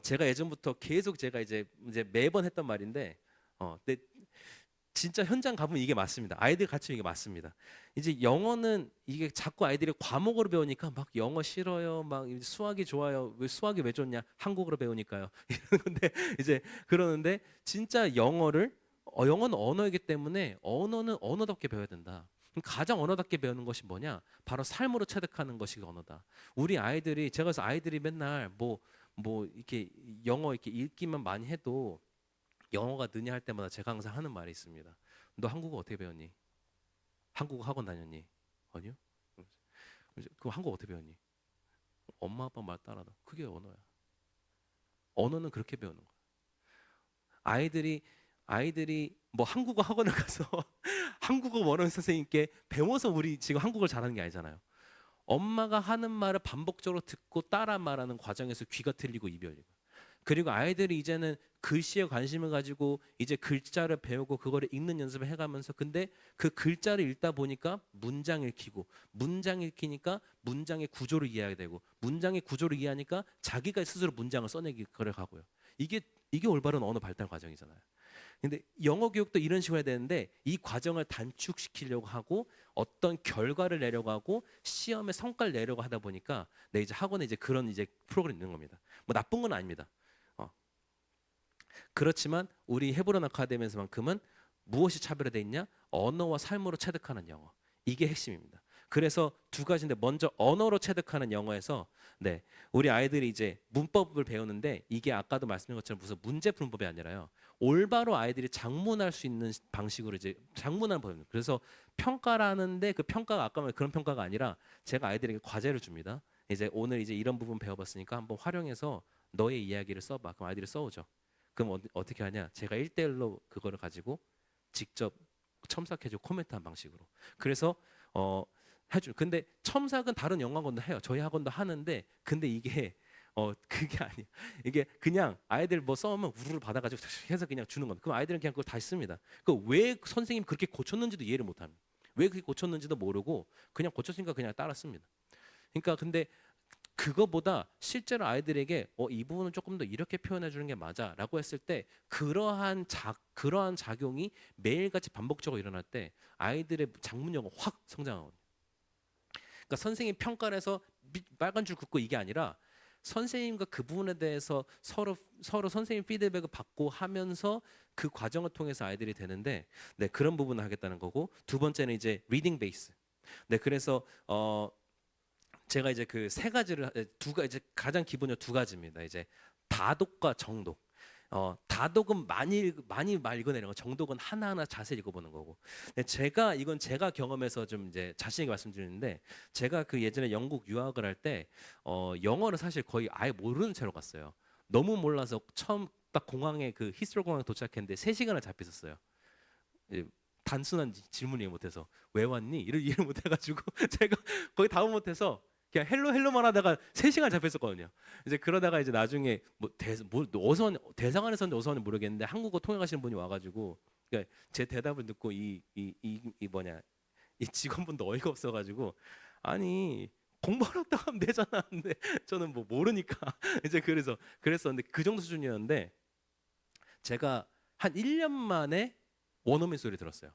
제가 예전부터 계속 제가 이제 매번 했던 말인데, 근데 진짜 현장 가보면 이게 맞습니다. 아이들 같이 이게 맞습니다. 이제 영어는 이게 자꾸 아이들이 과목으로 배우니까 막 영어 싫어요, 막 수학이 좋아요. 왜 수학이 왜 좋냐? 한국어로 배우니까요. 이런 건데 이제 그러는데 진짜 영어는 언어이기 때문에 언어는 언어답게 배워야 된다. 그럼 가장 언어답게 배우는 것이 뭐냐? 바로 삶으로 체득하는 것이 언어다. 우리 아이들이 제가 그래서 아이들이 맨날 뭐 이렇게 영어 이렇게 읽기만 많이 해도 영어가 느냐 할 때마다 제가 항상 하는 말이 있습니다. 너 한국어 어떻게 배웠니? 한국어 학원 다녔니? 아니요. 그럼 한국어 어떻게 배웠니? 엄마 아빠 말 따라다. 그게 언어야. 언어는 그렇게 배우는 거야. 아이들이 뭐 한국어 학원을 가서 한국어 원어민 선생님께 배워서 우리 지금 한국어를 잘하는 게 아니잖아요. 엄마가 하는 말을 반복적으로 듣고 따라 말하는 과정에서 귀가 틀리고 입이 열리고. 그리고 아이들이 이제는 글씨에 관심을 가지고 이제 글자를 배우고 그거를 읽는 연습을 해가면서 근데 그 글자를 읽다 보니까 문장 읽히고 문장 읽히니까 문장의 구조를 이해하게 되고 문장의 구조를 이해하니까 자기가 스스로 문장을 써내기 그래 가고요. 이게 올바른 언어 발달 과정이잖아요. 근데 영어 교육도 이런 식으로 해야 되는데 이 과정을 단축시키려고 하고 어떤 결과를 내려고 하고 시험에 성과를 내려고 하다 보니까 네 이제 학원에 이제 그런 이제 프로그램이 있는 겁니다. 뭐 나쁜 건 아닙니다. 어. 그렇지만 우리 헤브론 아카데미에서만큼은 무엇이 차별화돼 있냐? 언어와 삶으로 체득하는 영어. 이게 핵심입니다. 그래서 두 가지인데 먼저 언어로 체득하는 영어에서 네 우리 아이들이 이제 문법을 배우는데 이게 아까도 말씀드린 것처럼 무슨 문제풀이법이 아니라요 올바로 아이들이 작문할 수 있는 방식으로 이제 작문하는 법입니다. 그래서 평가라는데 그 평가가 아까 말 그런 평가가 아니라 제가 아이들에게 과제를 줍니다. 이제 오늘 이제 이런 부분 배워봤으니까 한번 활용해서 너의 이야기를 써봐. 그럼 아이들이 써오죠. 그럼 어떻게 하냐? 제가 1대1로 그거를 가지고 직접 첨삭해주고 코멘트한 방식으로. 그래서 해줘. 근데 첨삭은 다른 영어 학원도 해요. 저희 학원도 하는데 근데 이게 그게 아니야. 이게 그냥 아이들 뭐 써오면 우르르 받아가지고 해서 그냥 주는 겁니다. 그럼 아이들은 그냥 그걸 다 씁니다. 그 왜 선생님 그렇게 고쳤는지도 이해를 못합니다. 왜 그렇게 고쳤는지도 모르고 그냥 고쳤으니까 그냥 따라 씁니다. 그러니까 근데 그거보다 실제로 아이들에게 이 부분은 조금 더 이렇게 표현해 주는 게 맞아라고 했을 때 그러한 작용이 매일같이 반복적으로 일어날 때 아이들의 작문력은 확 성장하거든요. 그러니까 선생님 평가를 해서 빨간 줄 긋고 이게 아니라 선생님과 그 부분에 대해서 서로 선생님 피드백을 받고 하면서 그 과정을 통해서 아이들이 되는데 네 그런 부분을 하겠다는 거고 두 번째는 이제 리딩 베이스. 네 그래서 제가 이제 그 세 가지를 이제 가장 기본적으로 두 가지입니다. 이제 다독과 정독. 다독은 많이 읽어내는 거, 정독은 하나하나 자세히 읽어보는 거고. 근데 이건 제가 경험해서 좀 이제 자신 있게 말씀드리는데, 제가 그 예전에 영국 유학을 할 때, 영어를 사실 거의 아예 모르는 채로 갔어요. 너무 몰라서 처음 딱 공항에 그 히스로 공항에 도착했는데 3시간을 잡혔었어요. 예, 단순한 질문 이해 못해서 왜 왔니? 이해 못해가지고 제가 거의 답을 못해서 그냥 헬로만 하다가 3시간 잡혔었거든요. 이제 그러다가 이제 나중에 대사관에서 어선은 모르겠는데 한국어 통역하시는 분이 와가지고 그러니까 제 대답을 듣고 이 직원분도 어이가 없어가지고 아니 공부하러 하면 되잖아. 근데 저는 뭐 모르니까 이제 그랬었는데 그 정도 수준이었는데 제가 한 1년 만에 원어민 소리 들었어요.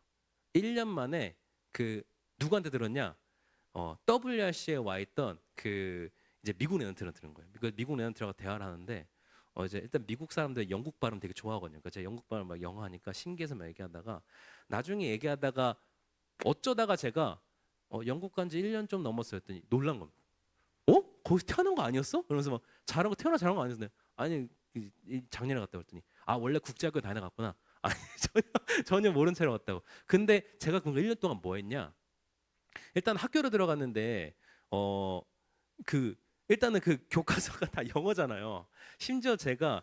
1년 만에 그 누구한테 들었냐? WRC에 와 있던 그 이제 미국 랩런트를 들은 거예요. 미국 랩런트하고 대화를 하는데 이제 일단 미국 사람들 영국 발음 되게 좋아하거든요. 그러니까 제가 영국 발음 막 영어 하니까 신기해서 막 얘기하다가 나중에 얘기하다가 어쩌다가 제가 영국 간지 1년 좀 넘었어요. 했더니 놀란 겁니다. 거기서 태어난 거 아니었어? 그러면서 막 자란 거 아니었어요. 아니 작년에 갔다 왔더니 원래 국제학교 다녀갔구나. 아니 전혀 모른 채로 갔다고. 근데 제가 그 1년 동안 뭐 했냐? 일단 학교로 들어갔는데 그 일단은 그 교과서가 다 영어잖아요. 심지어 제가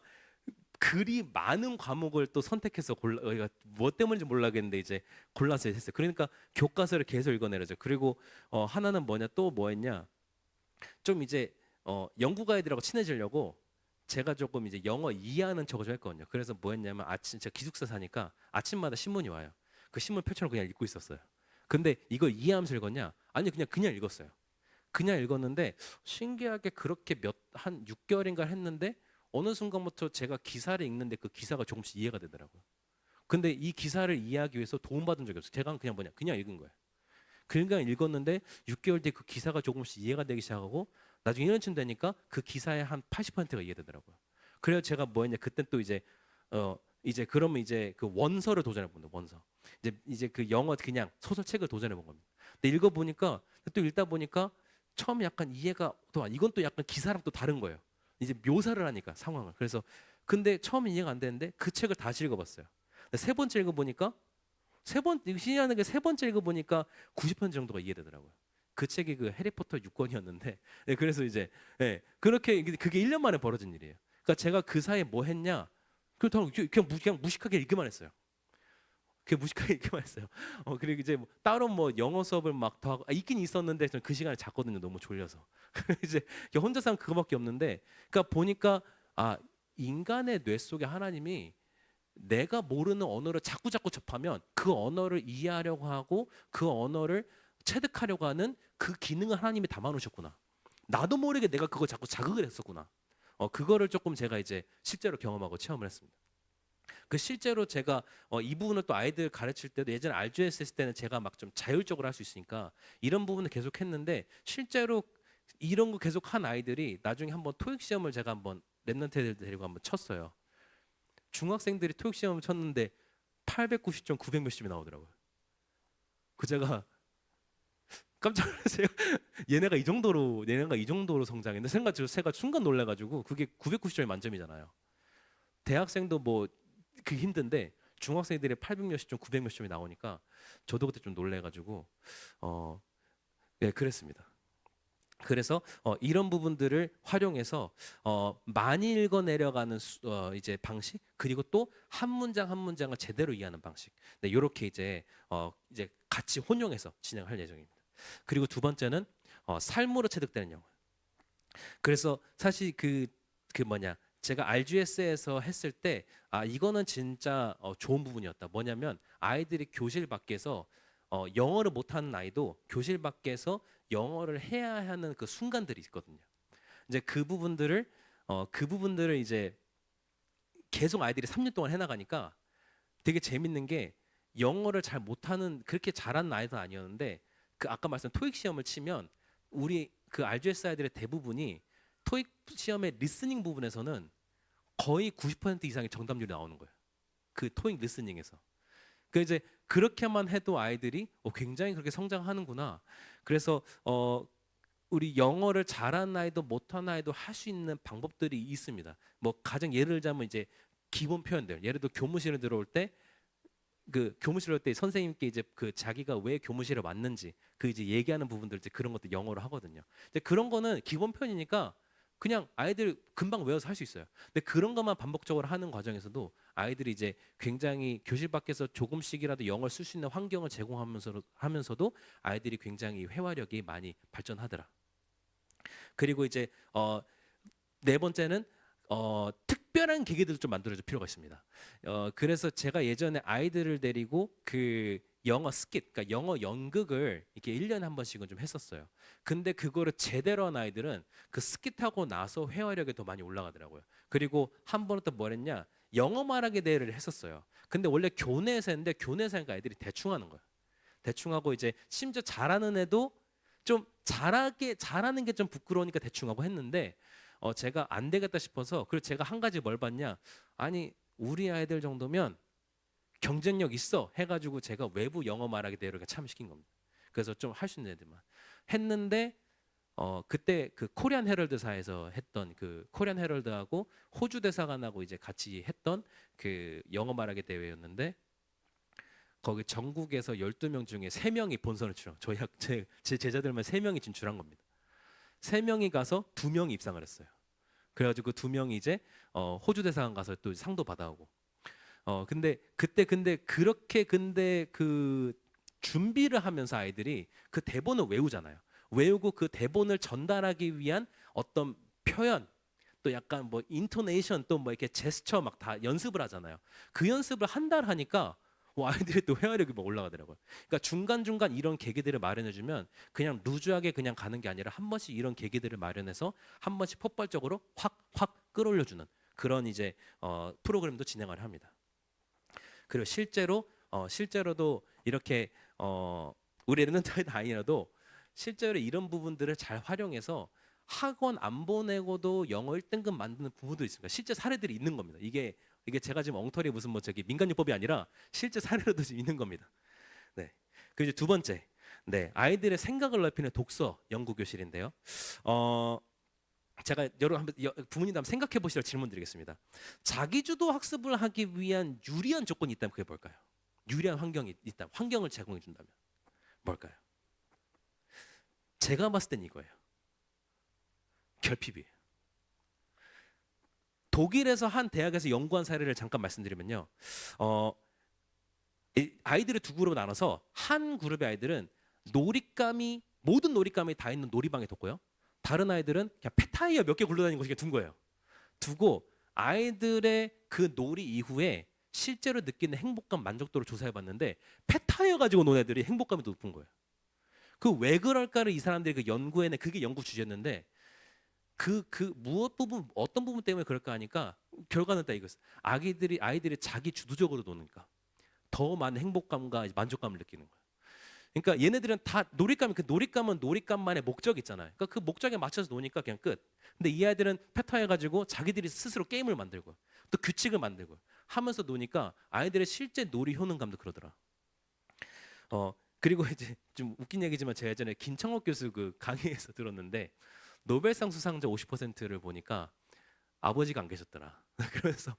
글이 많은 과목을 또 선택해서 뭐 때문인지 몰라겠는데 이제 골라서 했어요. 그러니까 교과서를 계속 읽어내려죠. 그리고 하나는 뭐냐 또 뭐 했냐? 좀 이제 영국 아이들하고 친해지려고 제가 조금 이제 영어 이해하는 척을 좀 했거든요. 그래서 뭐 했냐면 제가 기숙사 사니까 아침마다 신문이 와요. 그 신문 펼쳐놓고 그냥 읽고 있었어요. 근데 이걸 이해하면서 읽었냐? 아니 그냥 읽었어요. 그냥 읽었는데 신기하게 그렇게 한 6개월인가 했는데 어느 순간부터 제가 기사를 읽는데 그 기사가 조금씩 이해가 되더라고요. 근데 이 기사를 이해하기 위해서 도움받은 적이 없어요. 제가 그냥 읽은 거예요. 그러니까 읽었는데 6개월 뒤에 그 기사가 조금씩 이해가 되기 시작하고 나중에 1년쯤 되니까 그 기사의 한 80%가 이해되더라고요. 그래서 제가 뭐 했냐 그때 또 이제 그러면 이제 그 원서를 도전해 본다. 원서. 이제 그 영어 그냥 소설책을 도전해 본 겁니다. 근데 읽어 보니까 또 읽다 보니까 처음 약간 이해가 이건 또 약간 기사랑 또 다른 거예요. 이제 묘사를 하니까 상황을. 그래서 근데 처음 이해가 안 되는데 그 책을 다시 읽어봤어요. 세 번째 읽어보니까 신기하는 게 세 번째 읽어보니까 90% 정도가 이해되더라고요. 그 책이 그 해리포터 6권이었는데 그래서 이제 그렇게 그게 1년 만에 벌어진 일이에요. 그러니까 제가 그 사이에 뭐 했냐 그냥 무식하게 읽기만 했어요. 그게 무식하게 얘기만 했어요. 그리고 이제 뭐 따로 뭐 영어 수업을 막 더 하고 있긴 있었는데 저는 그 시간에 잤거든요. 너무 졸려서. 이제 혼자서 하면 그거밖에 없는데 그러니까 보니까 아 인간의 뇌 속에 하나님이 내가 모르는 언어를 자꾸 접하면 그 언어를 이해하려고 하고 그 언어를 체득하려고 하는 그 기능을 하나님이 담아놓으셨구나. 나도 모르게 내가 그걸 자꾸 자극을 했었구나. 그거를 조금 제가 이제 실제로 경험하고 체험을 했습니다. 그 실제로 제가 이 부분을 또 아이들 가르칠 때도 예전에 RGS 했을 때는 제가 막 좀 자율적으로 할 수 있으니까 이런 부분을 계속 했는데 실제로 이런 거 계속 한 아이들이 나중에 한번 토익 시험을 제가 한번 랩런트 애들 데리고 한번 쳤어요. 중학생들이 토익 시험을 쳤는데 890점 900 몇십이 나오더라고요. 그 제가 깜짝 놀랐어요. 얘네가 이 정도로 성장했는데 제가 순간 놀라가지고 그게 990점이 만점이잖아요. 대학생도 뭐 그 힘든데 중학생들이 800 몇십 점, 900 몇십이 나오니까 저도 그때 좀 놀래가지고 네 그랬습니다. 그래서 이런 부분들을 활용해서 많이 읽어 내려가는 이제 방식 그리고 또 한 문장 한 문장을 제대로 이해하는 방식. 네, 이렇게 이제 같이 혼용해서 진행할 예정입니다. 그리고 두 번째는 삶으로 체득되는 영어. 그래서 사실 그 뭐냐 제가 RGS에서 했을 때 이거는 진짜 좋은 부분이었다. 뭐냐면 아이들이 교실 밖에서 영어를 못하는 아이도 교실 밖에서 영어를 해야 하는 그 순간들이 있거든요. 이제 그 부분들을 이제 계속 아이들이 3년 동안 해나가니까 되게 재밌는 게 영어를 잘 못하는 그렇게 잘하는 아이도 아니었는데 그 아까 말씀 토익 시험을 치면 우리 그 RGS 아이들의 대부분이 토익 시험의 리스닝 부분에서는 거의 90% 이상의 정답률이 나오는 거예요. 그 토익 리스닝에서. 그 이제 그렇게만 해도 아이들이 굉장히 그렇게 성장하는구나. 그래서 우리 영어를 잘하는 아이도 못하는 아이도 할 수 있는 방법들이 있습니다. 뭐 가장 예를 들자면 이제 기본 표현들. 예를 들어 교무실에 들어올 때 그 교무실 올 때 선생님께 이제 그 자기가 왜 교무실에 왔는지 그 이제 얘기하는 부분들 이제 그런 것도 영어로 하거든요. 근데 그런 거는 기본 표현이니까 그냥 아이들 금방 외워서 할 수 있어요. 근데 그런 것만 반복적으로 하는 과정에서도 아이들이 이제 굉장히 교실 밖에서 조금씩이라도 영어를 쓸 수 있는 환경을 제공하면서도 아이들이 굉장히 회화력이 많이 발전하더라. 그리고 이제 네 번째는 특별한 계기들을 좀 만들어줄 필요가 있습니다. 그래서 제가 예전에 아이들을 데리고 그 영어 스킷, 그러니까 영어 연극을 이렇게 1년에 한 번씩은 좀 했었어요. 근데 그거를 제대로 한 아이들은 그 스킷 하고 나서 회화력이 더 많이 올라가더라고요. 그리고 한 번은 또 뭘 했냐? 영어 말하기 대회를 했었어요. 근데 원래 교내에서 했는데 교내에서 하니까 애들이 대충 하는 거예요. 대충 하고 이제 심지어 잘하는 애도 좀 잘하는 게 좀 부끄러우니까 대충 하고 했는데 제가 안 되겠다 싶어서 그리고 제가 한 가지 뭘 봤냐 아니 우리 아이들 정도면 경쟁력 있어 해가지고 제가 외부 영어 말하기 대회를 참여시킨 겁니다. 그래서 좀 할 수 있는 애들만 했는데 그때 그 코리안 헤럴드사에서 했던 그 코리안 헤럴드하고 호주 대사관하고 이제 같이 했던 그 영어 말하기 대회였는데 거기 전국에서 12명 중에 3명이 본선을 출연. 제 제자들만 3명이 진출한 겁니다. 3명이 가서 2명이 입상을 했어요. 그래가지고 2명이 이제 호주 대사관 가서 또 상도 받아오고. 근데 그렇게 그 준비를 하면서 아이들이 그 대본을 외우잖아요. 외우고 그 대본을 전달하기 위한 어떤 표현 또 약간 뭐 인토네이션 또 뭐 이렇게 제스처 막 다 연습을 하잖아요. 그 연습을 한 달 하니까 아이들이 또 회화력이 막 올라가더라고요. 그러니까 중간중간 이런 계기들을 마련해주면 그냥 루즈하게 그냥 가는 게 아니라 한 번씩 이런 계기들을 마련해서 한 번씩 폭발적으로 확 끌어올려주는 그런 이제 프로그램도 진행을 합니다. 그리고 실제로도 이렇게 우리 랩런트가 아니라도 실제로 이런 부분들을 잘 활용해서 학원 안 보내고도 영어 1등급 만드는 부부도 있습니다. 실제 사례들이 있는 겁니다. 이게 제가 지금 엉터리 무슨 뭐 저기 민간요법이 아니라 실제 사례로도 지금 있는 겁니다. 네. 그리고 이제 두 번째, 네 아이들의 생각을 넓히는 독서 연구 교실인데요. 제가 부모님도 한번 생각해 보시라고 질문 드리겠습니다. 자기주도 학습을 하기 위한 유리한 조건이 있다면 그게 뭘까요? 유리한 환경이 있다면 환경을 제공해 준다면 뭘까요? 제가 봤을 땐 이거예요. 결핍이에요. 독일에서 한 대학에서 연구한 사례를 잠깐 말씀드리면요. 어, 이 아이들을 두 그룹으로 나눠서 한 그룹의 아이들은 놀잇감이 모든 놀잇감이 다 있는 놀이방에 뒀고요. 다른 아이들은 그냥 폐타이어 몇 개 굴러다니는 곳에 둔 거예요. 두고 아이들의 그 놀이 이후에 실제로 느끼는 행복감 만족도를 조사해 봤는데 폐타이어 가지고 논 애들이 행복감이 더 높은 거예요. 그 왜 그럴까를 이 사람들이 그 연구에는 그게 연구 주제였는데 그 무엇 부분 어떤 부분 때문에 그럴까 하니까 결과는 딱 이거였어요. 아이들이 자기 주도적으로 노니까 더 많은 행복감과 만족감을 느끼는 거예요. 그러니까 얘네들은 다 놀잇감이 그 놀잇감은 놀잇감만의 목적 있잖아요. 그러니까 그 목적에 맞춰서 노니까 그냥 끝. 근데 이 아이들은 패턴해 가지고 자기들이 스스로 게임을 만들고 또 규칙을 만들고 하면서 노니까 아이들의 실제 놀이 효능감도 그러더라. 그리고 이제 좀 웃긴 얘기지만 제가 예전에 김창옥 교수 그 강의에서 들었는데 노벨상 수상자 50%를 보니까 아버지가 안 계셨더라. 그래서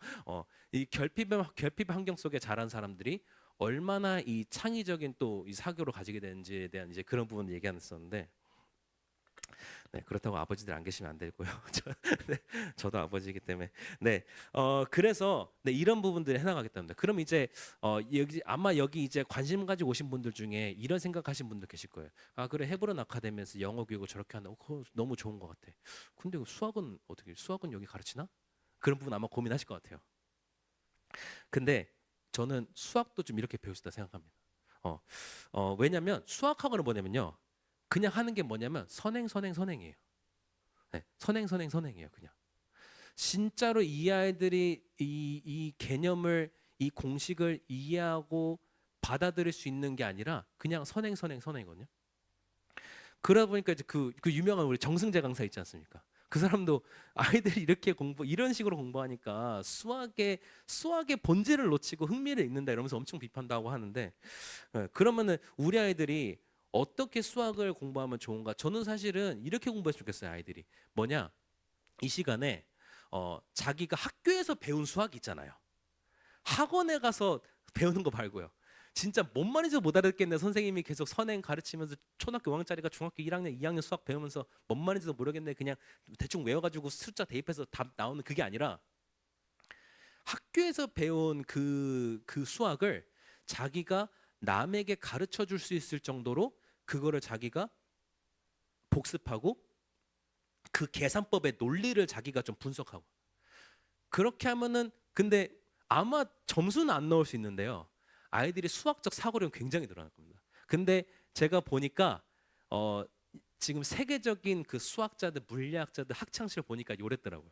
이 결핍 환경 속에 자란 사람들이 얼마나 이 창의적인 또 이 사고를 가지게 되는지에 대한 이제 그런 부분을 얘기했었는데, 네, 그렇다고 아버지들 안 계시면 안 되고요. 네, 저도 아버지이기 때문에, 네, 그래서 네, 이런 부분들을 해나가겠답니다. 그럼 이제 여기 아마 여기 이제 관심 가지고 오신 분들 중에 이런 생각하신 분들 계실 거예요. 아 그래 헤브론 아카데미에서 영어 교육을 저렇게 한다. 그거 너무 좋은 것 같아. 근데 수학은 어떻게? 수학은 여기 가르치나? 그런 부분 아마 고민하실 것 같아요. 근데 저는 수학도 좀 이렇게 배울 수 있다 생각합니다. 왜냐하면 수학학원은 뭐냐면요, 그냥 하는 게 뭐냐면 선행이에요. 네, 선행이에요. 그냥 진짜로 이 아이들이 이 개념을 이 공식을 이해하고 받아들일 수 있는 게 아니라 그냥 선행이거든요. 그러다 보니까 이제 그 유명한 우리 정승재 강사 있지 않습니까? 그 사람도 아이들이 이렇게 이런 식으로 공부하니까 수학의 본질을 놓치고 흥미를 잃는다 이러면서 엄청 비판도 하고 하는데, 그러면은 우리 아이들이 어떻게 수학을 공부하면 좋은가? 저는 사실은 이렇게 공부했으면 좋겠어요. 아이들이 뭐냐? 이 시간에 자기가 학교에서 배운 수학이 있잖아요. 학원에 가서 배우는 거 말고요. 진짜 뭔 말인지 못 알아듣겠네. 선생님이 계속 선행 가르치면서 초등학교 5학년짜리가 중학교 1학년, 2학년 수학 배우면서 뭔 말인지도 모르겠네. 그냥 대충 외워가지고 숫자 대입해서 답 나오는 그게 아니라 학교에서 배운 그 수학을 자기가 남에게 가르쳐 줄 수 있을 정도로 그거를 자기가 복습하고 그 계산법의 논리를 자기가 좀 분석하고 그렇게 하면은 근데 아마 점수는 안 나올 수 있는데요. 아이들이 수학적 사고력은 굉장히 늘어날 겁니다. 근데 제가 보니까 어, 지금 세계적인 그 수학자들, 물리학자들 학창시절 보니까 요랬더라고요.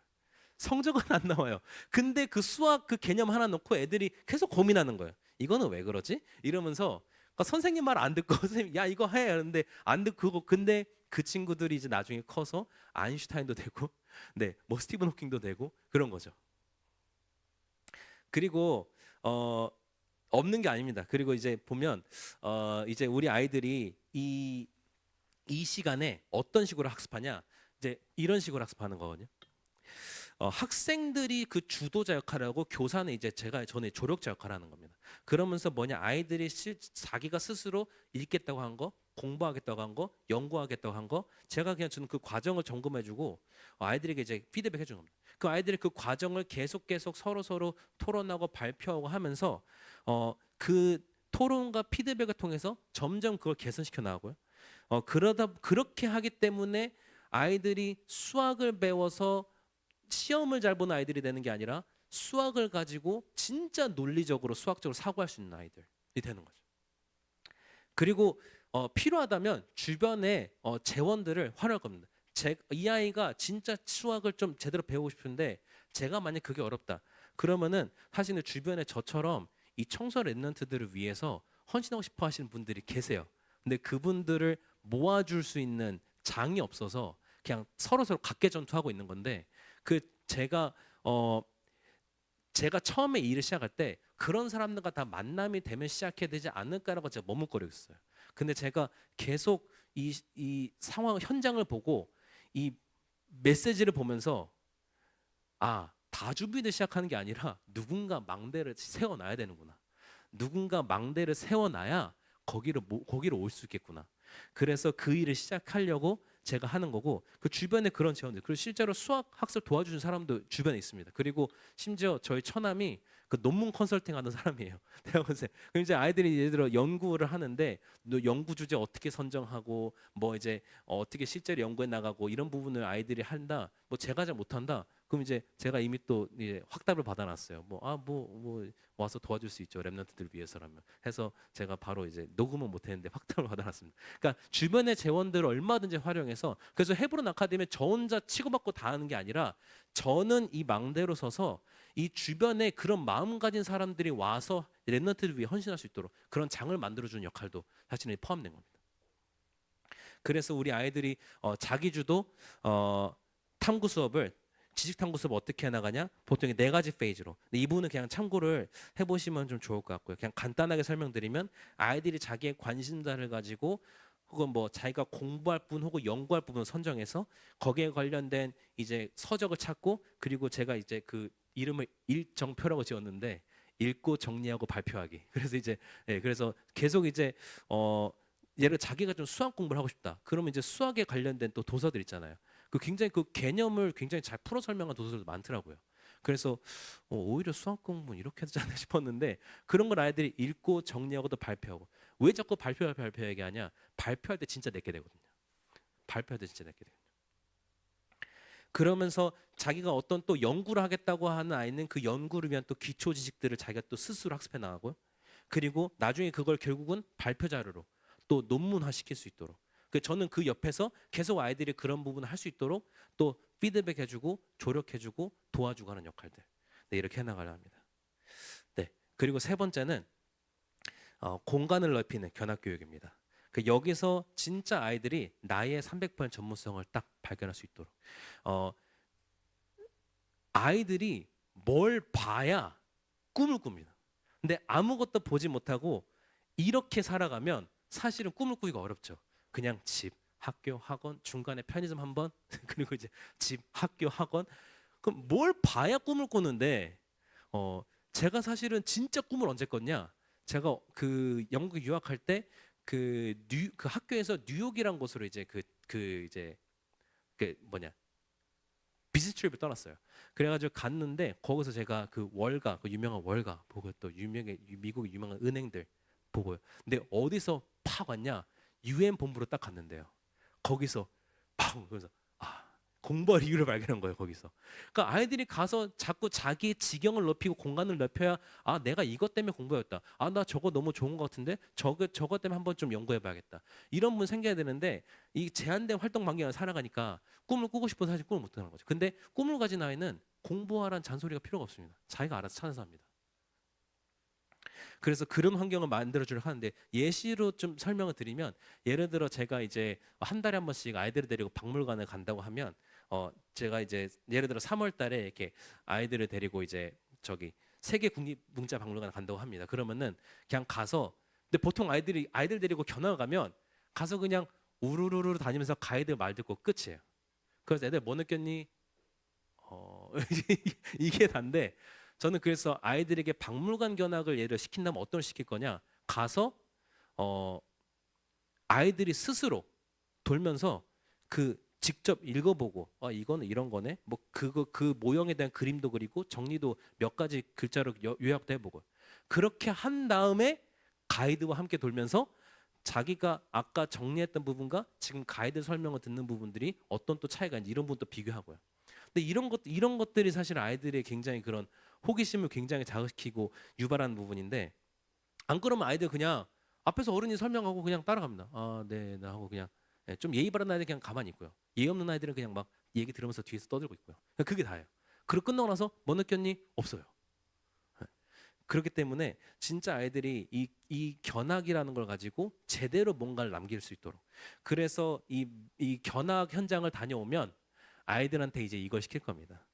성적은 안 나와요. 근데 그 수학 그 개념 하나 놓고 애들이 계속 고민하는 거예요. 이거는 왜 그러지? 이러면서 그러니까 선생님 말 안 듣고 선생님 야 이거 해 하는데 안 듣고 근데 그 친구들이 이제 나중에 커서 아인슈타인도 되고 네, 뭐 스티븐 호킹도 되고 그런 거죠. 그리고 없는 게 아닙니다. 그리고 이제 보면 이제 우리 아이들이 이 시간에 어떤 식으로 학습하냐? 이제 이런 식으로 학습하는 거거든요. 학생들이 그 주도자 역할을 하고 교사는 이제 제가 전에 조력자 역할을 하는 겁니다. 그러면서 뭐냐 아이들이 자기가 스스로 읽겠다고 한 거, 공부하겠다고 한 거, 연구하겠다고 한 거, 제가 그냥 저는 그 과정을 점검해주고 아이들에게 이제 피드백 해주는 겁니다. 그 아이들이 그 과정을 계속 서로 토론하고 발표하고 하면서 그 토론과 피드백을 통해서 점점 그걸 개선시켜 나가고요. 그러다 그렇게 하기 때문에 아이들이 수학을 배워서 시험을 잘 보는 아이들이 되는 게 아니라 수학을 가지고 진짜 논리적으로 수학적으로 사고할 수 있는 아이들이 되는 거죠. 그리고 필요하다면 주변에 재원들을 활용할 겁니다. 이 아이가 진짜 수학을 좀 제대로 배우고 싶은데 제가 만약 그게 어렵다. 그러면은 사실은 주변에 저처럼 이 청소 랩런트들을 위해서 헌신하고 싶어 하시는 분들이 계세요. 근데 그분들을 모아줄 수 있는 장이 없어서 그냥 서로 각계 전투하고 있는 건데 그 제가 처음에 일을 시작할 때 그런 사람들과 다 만남이 되면 시작해야 되지 않을까라고 제가 머뭇거리고 있어요. 근데 제가 계속 이 상황 현장을 보고 이 메시지를 보면서 다 준비를 시작하는 게 아니라 누군가 망대를 세워놔야 되는구나. 누군가 망대를 세워놔야 거기를 올 수 있겠구나. 그래서 그 일을 시작하려고 제가 하는 거고 그 주변에 그런 재원들 그리고 실제로 수학 학습 도와주는 사람도 주변에 있습니다. 그리고 심지어 저희 처남이 그 논문 컨설팅하는 사람이에요. 대학원생. 그럼 이제 아이들이 예를 들어 연구를 하는데 연구 주제 어떻게 선정하고 뭐 이제 어떻게 실제로 연구에 나가고 이런 부분을 아이들이 한다. 뭐 제가 잘 못한다. 그럼 이제 제가 이미 또 이제 확답을 받아놨어요. 뭐 와서 도와줄 수 있죠. 랩런트들 위해서라면. 해서 제가 바로 이제 녹음은 못했는데 확답을 받아놨습니다. 그러니까 주변의 재원들을 얼마든지 활용해서 그래서 헤브론 아카데미 저 혼자 치고받고 다 하는 게 아니라 저는 이 망대로 서서 이 주변에 그런 마음 가진 사람들이 와서 랩런트를 위해 헌신할 수 있도록 그런 장을 만들어주는 역할도 사실은 포함된 겁니다. 그래서 우리 아이들이 자기주도 탐구 수업을 지식 탐구 수업 어떻게 해나가냐? 보통 네 가지 페이지로. 근데 이 부분은 그냥 참고를 해보시면 좀 좋을 것 같고요. 그냥 간단하게 설명드리면 아이들이 자기의 관심사를 가지고 혹은 뭐 자기가 공부할 부분 혹은 연구할 부분을 선정해서 거기에 관련된 이제 서적을 찾고 그리고 제가 이제 그 이름을 일정표라고 지었는데 읽고 정리하고 발표하기. 그래서 이제 그래서 계속 이제 예를 자기가 좀 수학 공부를 하고 싶다. 그러면 이제 수학에 관련된 또 도서들 있잖아요. 그 굉장히 그 개념을 굉장히 잘 풀어 설명한 도서들도 많더라고요. 그래서 오히려 수학 공부는 이렇게 하지 않나 싶었는데 그런 걸 아이들이 읽고 정리하고 또 발표하고 왜 자꾸 발표 얘기하냐? 발표할 때 진짜 내게 되거든요. 발표할 때 진짜 내게 돼요. 그러면서 자기가 어떤 또 연구를 하겠다고 하는 아이는 그 연구를 위한 또 기초 지식들을 자기가 또 스스로 학습해 나가고요. 그리고 나중에 그걸 결국은 발표 자료로 또 논문화 시킬 수 있도록. 저는 그 옆에서 계속 아이들이 그런 부분을 할 수 있도록 또 피드백 해주고 조력해주고 도와주고 하는 역할들. 네, 이렇게 해나가려 합니다. 네. 그리고 세 번째는 공간을 넓히는 견학 교육입니다. 여기서 진짜 아이들이 나의 300% 전문성을 딱 발견할 수 있도록 아이들이 뭘 봐야 꿈을 꿉니다. 근데 아무것도 보지 못하고 이렇게 살아가면 사실은 꿈을 꾸기가 어렵죠. 그냥 집, 학교, 학원, 중간에 편의점 한 번, 그리고 이제 집, 학교, 학원. 그럼 뭘 봐야 꿈을 꾸는데 제가 사실은 진짜 꿈을 언제 꿨냐? 제가 그 영국 유학할 때 그 학교에서 뉴욕이란 곳으로 이제 이제 뭐냐 비즈니스 트립을 떠났어요. 그래가지고 갔는데 거기서 제가 그 월가 그 유명한 월가 보고 또 미국의 유명한 은행들 보고요. 근데 어디서 팍 왔냐? UN 본부로 딱 갔는데요. 거기서 팍 그래서 공부할 이유를 발견한 거예요. 거기서. 그러니까 아이들이 가서 자꾸 자기의 지경을 높이고 공간을 넓혀야 내가 이것 때문에 공부했다. 나 저거 너무 좋은 것 같은데 저거 때문에 한번 좀 연구해봐야겠다. 이런 분 생겨야 되는데 이 제한된 활동 반경을 살아가니까 꿈을 꾸고 싶어서 사실 꿈을 못 하는 거죠. 근데 꿈을 가진 아이는 공부하라는 잔소리가 필요가 없습니다. 자기가 알아서 찾아서 합니다. 그래서 그런 환경을 만들어주려고 하는데 예시로 좀 설명을 드리면 예를 들어 제가 이제 한 달에 한 번씩 아이들을 데리고 박물관을 간다고 하면 제가 이제 예를 들어 3월 달에 이렇게 아이들을 데리고 이제 저기 세계 국립문자박물관을 간다고 합니다. 그러면은 그냥 가서 근데 보통 아이들 데리고 견학을 가면 가서 그냥 우르르르 다니면서 가이드 말 듣고 끝이에요. 그래서 애들 뭐 느꼈니? 이게 단데 저는 그래서 아이들에게 박물관 견학을 예를 시킨다면 어떤 걸 시킬 거냐? 가서 아이들이 스스로 돌면서 그 직접 읽어보고 이거는 이런 거네. 뭐 그 모형에 대한 그림도 그리고 정리도 몇 가지 글자로 요약도 해보고 그렇게 한 다음에 가이드와 함께 돌면서 자기가 아까 정리했던 부분과 지금 가이드 설명을 듣는 부분들이 어떤 또 차이가 있는지 이런 부분도 비교하고요. 근데 이런 것들이 사실 아이들의 굉장히 그런 호기심을 굉장히 자극시키고 유발하는 부분인데 안 그러면 아이들 그냥 앞에서 어른이 설명하고 그냥 따라갑니다. 네, 하고 그냥 좀 예의 바른 아이들 그냥 가만히 있고요. 예의 없는 아이들은 그냥 막 얘기 들으면서 뒤에서 떠들고 있고요. 그게 다예요. 그리고 끝나고 나서 뭐 느꼈니? 없어요. 그렇기 때문에 진짜 아이들이 이 견학이라는 걸 가지고 제대로 뭔가를 남길 수 있도록 그래서 이 견학 현장을 다녀오면 아이들한테 이제 이걸 시킬 겁니다.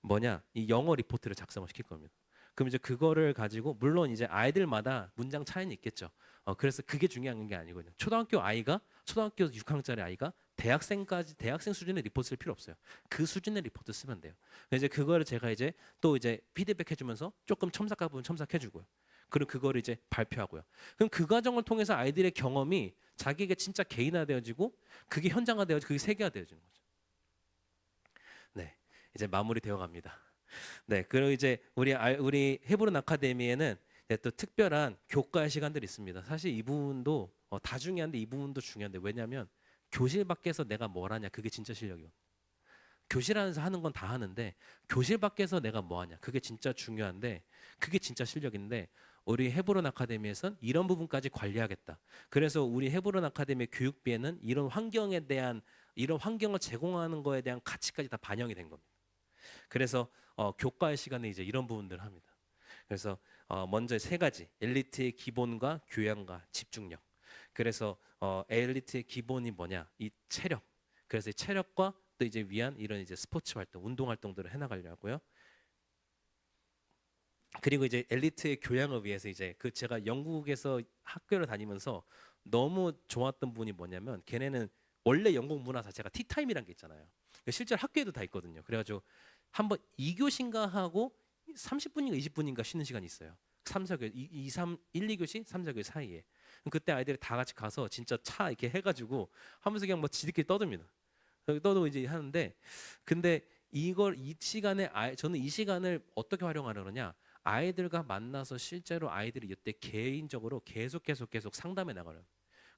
뭐냐? 이 영어 리포트를 작성을 시킬 겁니다. 그럼 이제 그거를 가지고 물론 이제 아이들마다 문장 차이는 있겠죠. 그래서 그게 중요한 게 아니거든요. 초등학교 6학년짜리 아이가 대학생 수준의 리포트 쓸 필요 없어요. 그 수준의 리포트 쓰면 돼요. 이제 그거를 제가 이제 또 이제 피드백 해주면서 조금 첨삭한 부분 첨삭해주고요. 그리고 그거를 이제 발표하고요. 그럼 그 과정을 통해서 아이들의 경험이 자기에게 진짜 개인화되어지고 그게 현장화되어지고 그게 세계화되어지는 거죠. 네, 이제 마무리 되어 갑니다. 네, 그리고 이제 우리 헤브론 아카데미에는 이제 또 특별한 교과 시간들이 있습니다. 사실 이 부분도 다 중요한데 이 부분도 중요한데 왜냐하면 교실 밖에서 내가 뭘 하냐 그게 진짜 실력이요. 교실 안에서 하는 건 다 하는데 교실 밖에서 내가 뭐 하냐 그게 진짜 중요한데 그게 진짜 실력인데 우리 헤브론 아카데미에선 이런 부분까지 관리하겠다. 그래서 우리 헤브론 아카데미 교육비에는 이런 환경에 대한 이런 환경을 제공하는 거에 대한 가치까지 다 반영이 된 겁니다. 그래서 교과의 시간에 이제 이런 부분들을 합니다. 그래서 먼저 세 가지 엘리트의 기본과 교양과 집중력. 그래서 엘리트의 기본이 뭐냐? 이 체력. 그래서 이 체력과 또 이제 위한 이런 이제 스포츠 활동, 운동 활동들을 해나가려고요. 그리고 이제 엘리트의 교양을 위해서 이제 그 제가 영국에서 학교를 다니면서 너무 좋았던 부분이 뭐냐면 걔네는 원래 영국 문화 자체가 티타임이란 게 있잖아요. 실제로 학교에도 다 있거든요. 그래가지고 한번 2교시인가 하고 30분인가 20분인가 쉬는 시간이 있어요. 3, 4교, 1, 2교시, 3, 4교시 사이에. 그때 아이들이 다 같이 가서 진짜 차 이렇게 해가지고 하면서 그냥 뭐 지들끼리 떠듭니다. 떠도 이제 하는데 근데 이걸 이 시간에 저는 이 시간을 어떻게 활용하려 그러냐 아이들과 만나서 실제로 아이들이 이때 개인적으로 계속 상담해 나가요.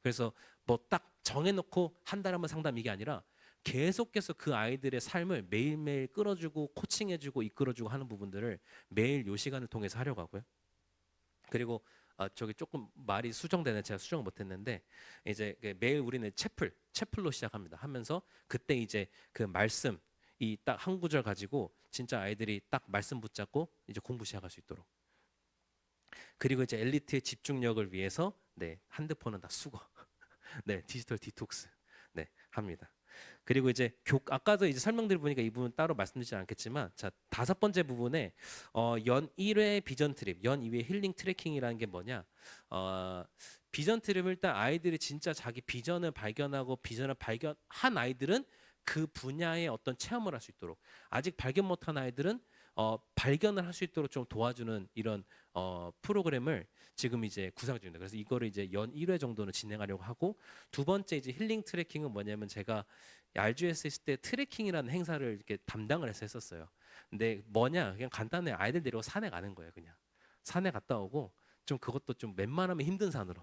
그래서 뭐 딱 정해놓고 한 달에 한 번 상담 이게 아니라 계속해서 그 아이들의 삶을 매일매일 끌어주고 코칭해주고 이끌어주고 하는 부분들을 매일 요 시간을 통해서 하려고 하고요. 그리고 저기 조금 말이 수정되네 제가 수정을 못했는데 이제 매일 우리는 채플로 시작합니다. 하면서 그때 이제 그 말씀 이 딱 한 구절 가지고 진짜 아이들이 딱 말씀 붙잡고 이제 공부 시작할 수 있도록. 그리고 이제 엘리트의 집중력을 위해서 네 핸드폰은 다 수거. 네 디지털 디톡스 네 합니다. 그리고 이제 아까도 이제 설명드려 보니까 이 부분 따로 말씀드리지 않겠지만 자 다섯 번째 부분에 연 1회 비전 트립, 연 2회 힐링 트래킹이라는 게 뭐냐? 비전 트립을 일단 아이들이 진짜 자기 비전을 발견하고 비전을 발견한 아이들은 그 분야의 어떤 체험을 할 수 있도록 아직 발견 못한 아이들은 발견을 할 수 있도록 좀 도와주는 이런 프로그램을 지금 이제 구상 중입니다. 그래서 이거를 이제 연 1회 정도는 진행하려고 하고 두 번째 이제 힐링 트래킹은 뭐냐면 제가 RGS 있을 때 트래킹이라는 행사를 이렇게 담당을 해서 했었어요. 근데 뭐냐 그냥 간단해 아이들 데리고 산에 가는 거예요. 그냥 산에 갔다 오고 좀 그것도 좀 웬만하면 힘든 산으로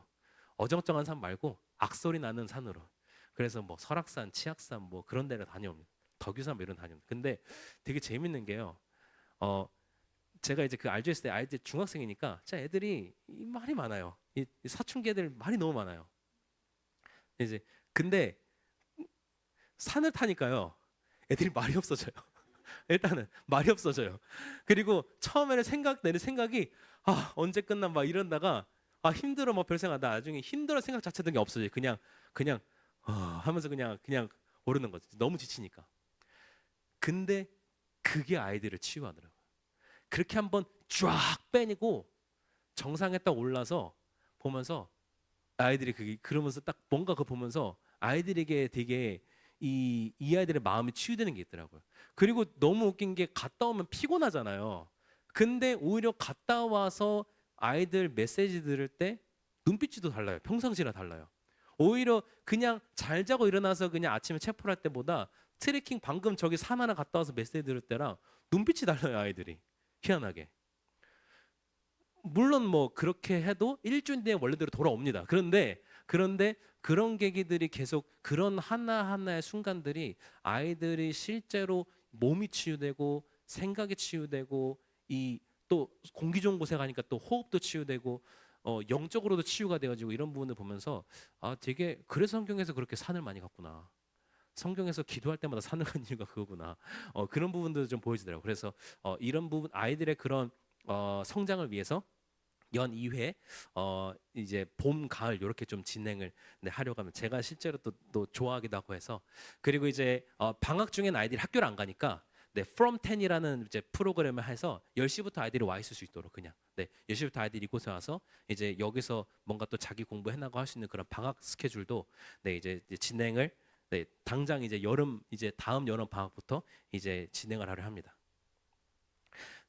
어정쩡한 산 말고 악소리 나는 산으로 그래서 뭐 설악산, 치악산 뭐 그런 데를 다녀옵니다. 덕유산 뭐 이런 데 다녀옵니다. 근데 되게 재밌는 게요. 어 제가 이제 그 RGS 때 아이들 중학생이니까 진짜 애들이 이 말이 많아요. 이 사춘기 애들 말이 너무 많아요. 이제 근데 산을 타니까요. 애들이 말이 없어져요. 일단은 말이 없어져요. 그리고 처음에는 내는 생각이 언제 끝나 막 이런다가 힘들어 뭐 별 생각 나중에 힘들어 생각 자체 든 게 없어져요. 그냥 하면서 그냥 오르는 거지. 너무 지치니까. 근데 그게 아이들을 치유하더라고요. 그렇게 한번 쫙 빼내고 정상에 딱 올라서 보면서 아이들이 그게 그러면서 딱 뭔가 그거 보면서 아이들에게 되게 이 아이들의 마음이 치유되는 게 있더라고요. 그리고 너무 웃긴 게 갔다 오면 피곤하잖아요. 근데 오히려 갔다 와서 아이들 메시지 들을 때 눈빛이 또 달라요. 평상시랑 달라요. 오히려 그냥 잘 자고 일어나서 그냥 아침에 체포할 때보다 트레킹 방금 저기 산 하나 갔다 와서 메시지 들을 때랑 눈빛이 달라요, 아이들이. 희한하게. 물론 뭐 그렇게 해도 일주일 내에 원래대로 돌아옵니다. 그런데 그런 계기들이 계속 그런 하나하나의 순간들이 아이들이 실제로 몸이 치유되고 생각이 치유되고 이 또 공기 좋은 곳에 가니까 또 호흡도 치유되고 영적으로도 치유가 되어지고 이런 부분을 보면서 되게 그래서 성경에서 그렇게 산을 많이 갔구나. 성경에서 기도할 때마다 산을 간 이유가 그거구나. 그런 부분들을 좀 보여주더라고요. 그래서 이런 부분 아이들의 그런 성장을 위해서 연 2회 이제 봄 가을 이렇게 좀 진행을 네, 하려고 하면 제가 실제로 또 좋아하기도 하고 해서 그리고 이제 방학 중엔 아이들이 학교를 안 가니까 네, From 10이라는 이제 프로그램을 해서 10시부터 아이들이 와 있을 수 있도록 그냥 네, 10시부터 아이들이 이곳에 와서 이제 여기서 뭔가 또 자기 공부해 나가고 할 수 있는 그런 방학 스케줄도 네, 이제 진행을 네, 당장 이제 이제 다음 여름 방학부터 이제 진행을 하려 합니다.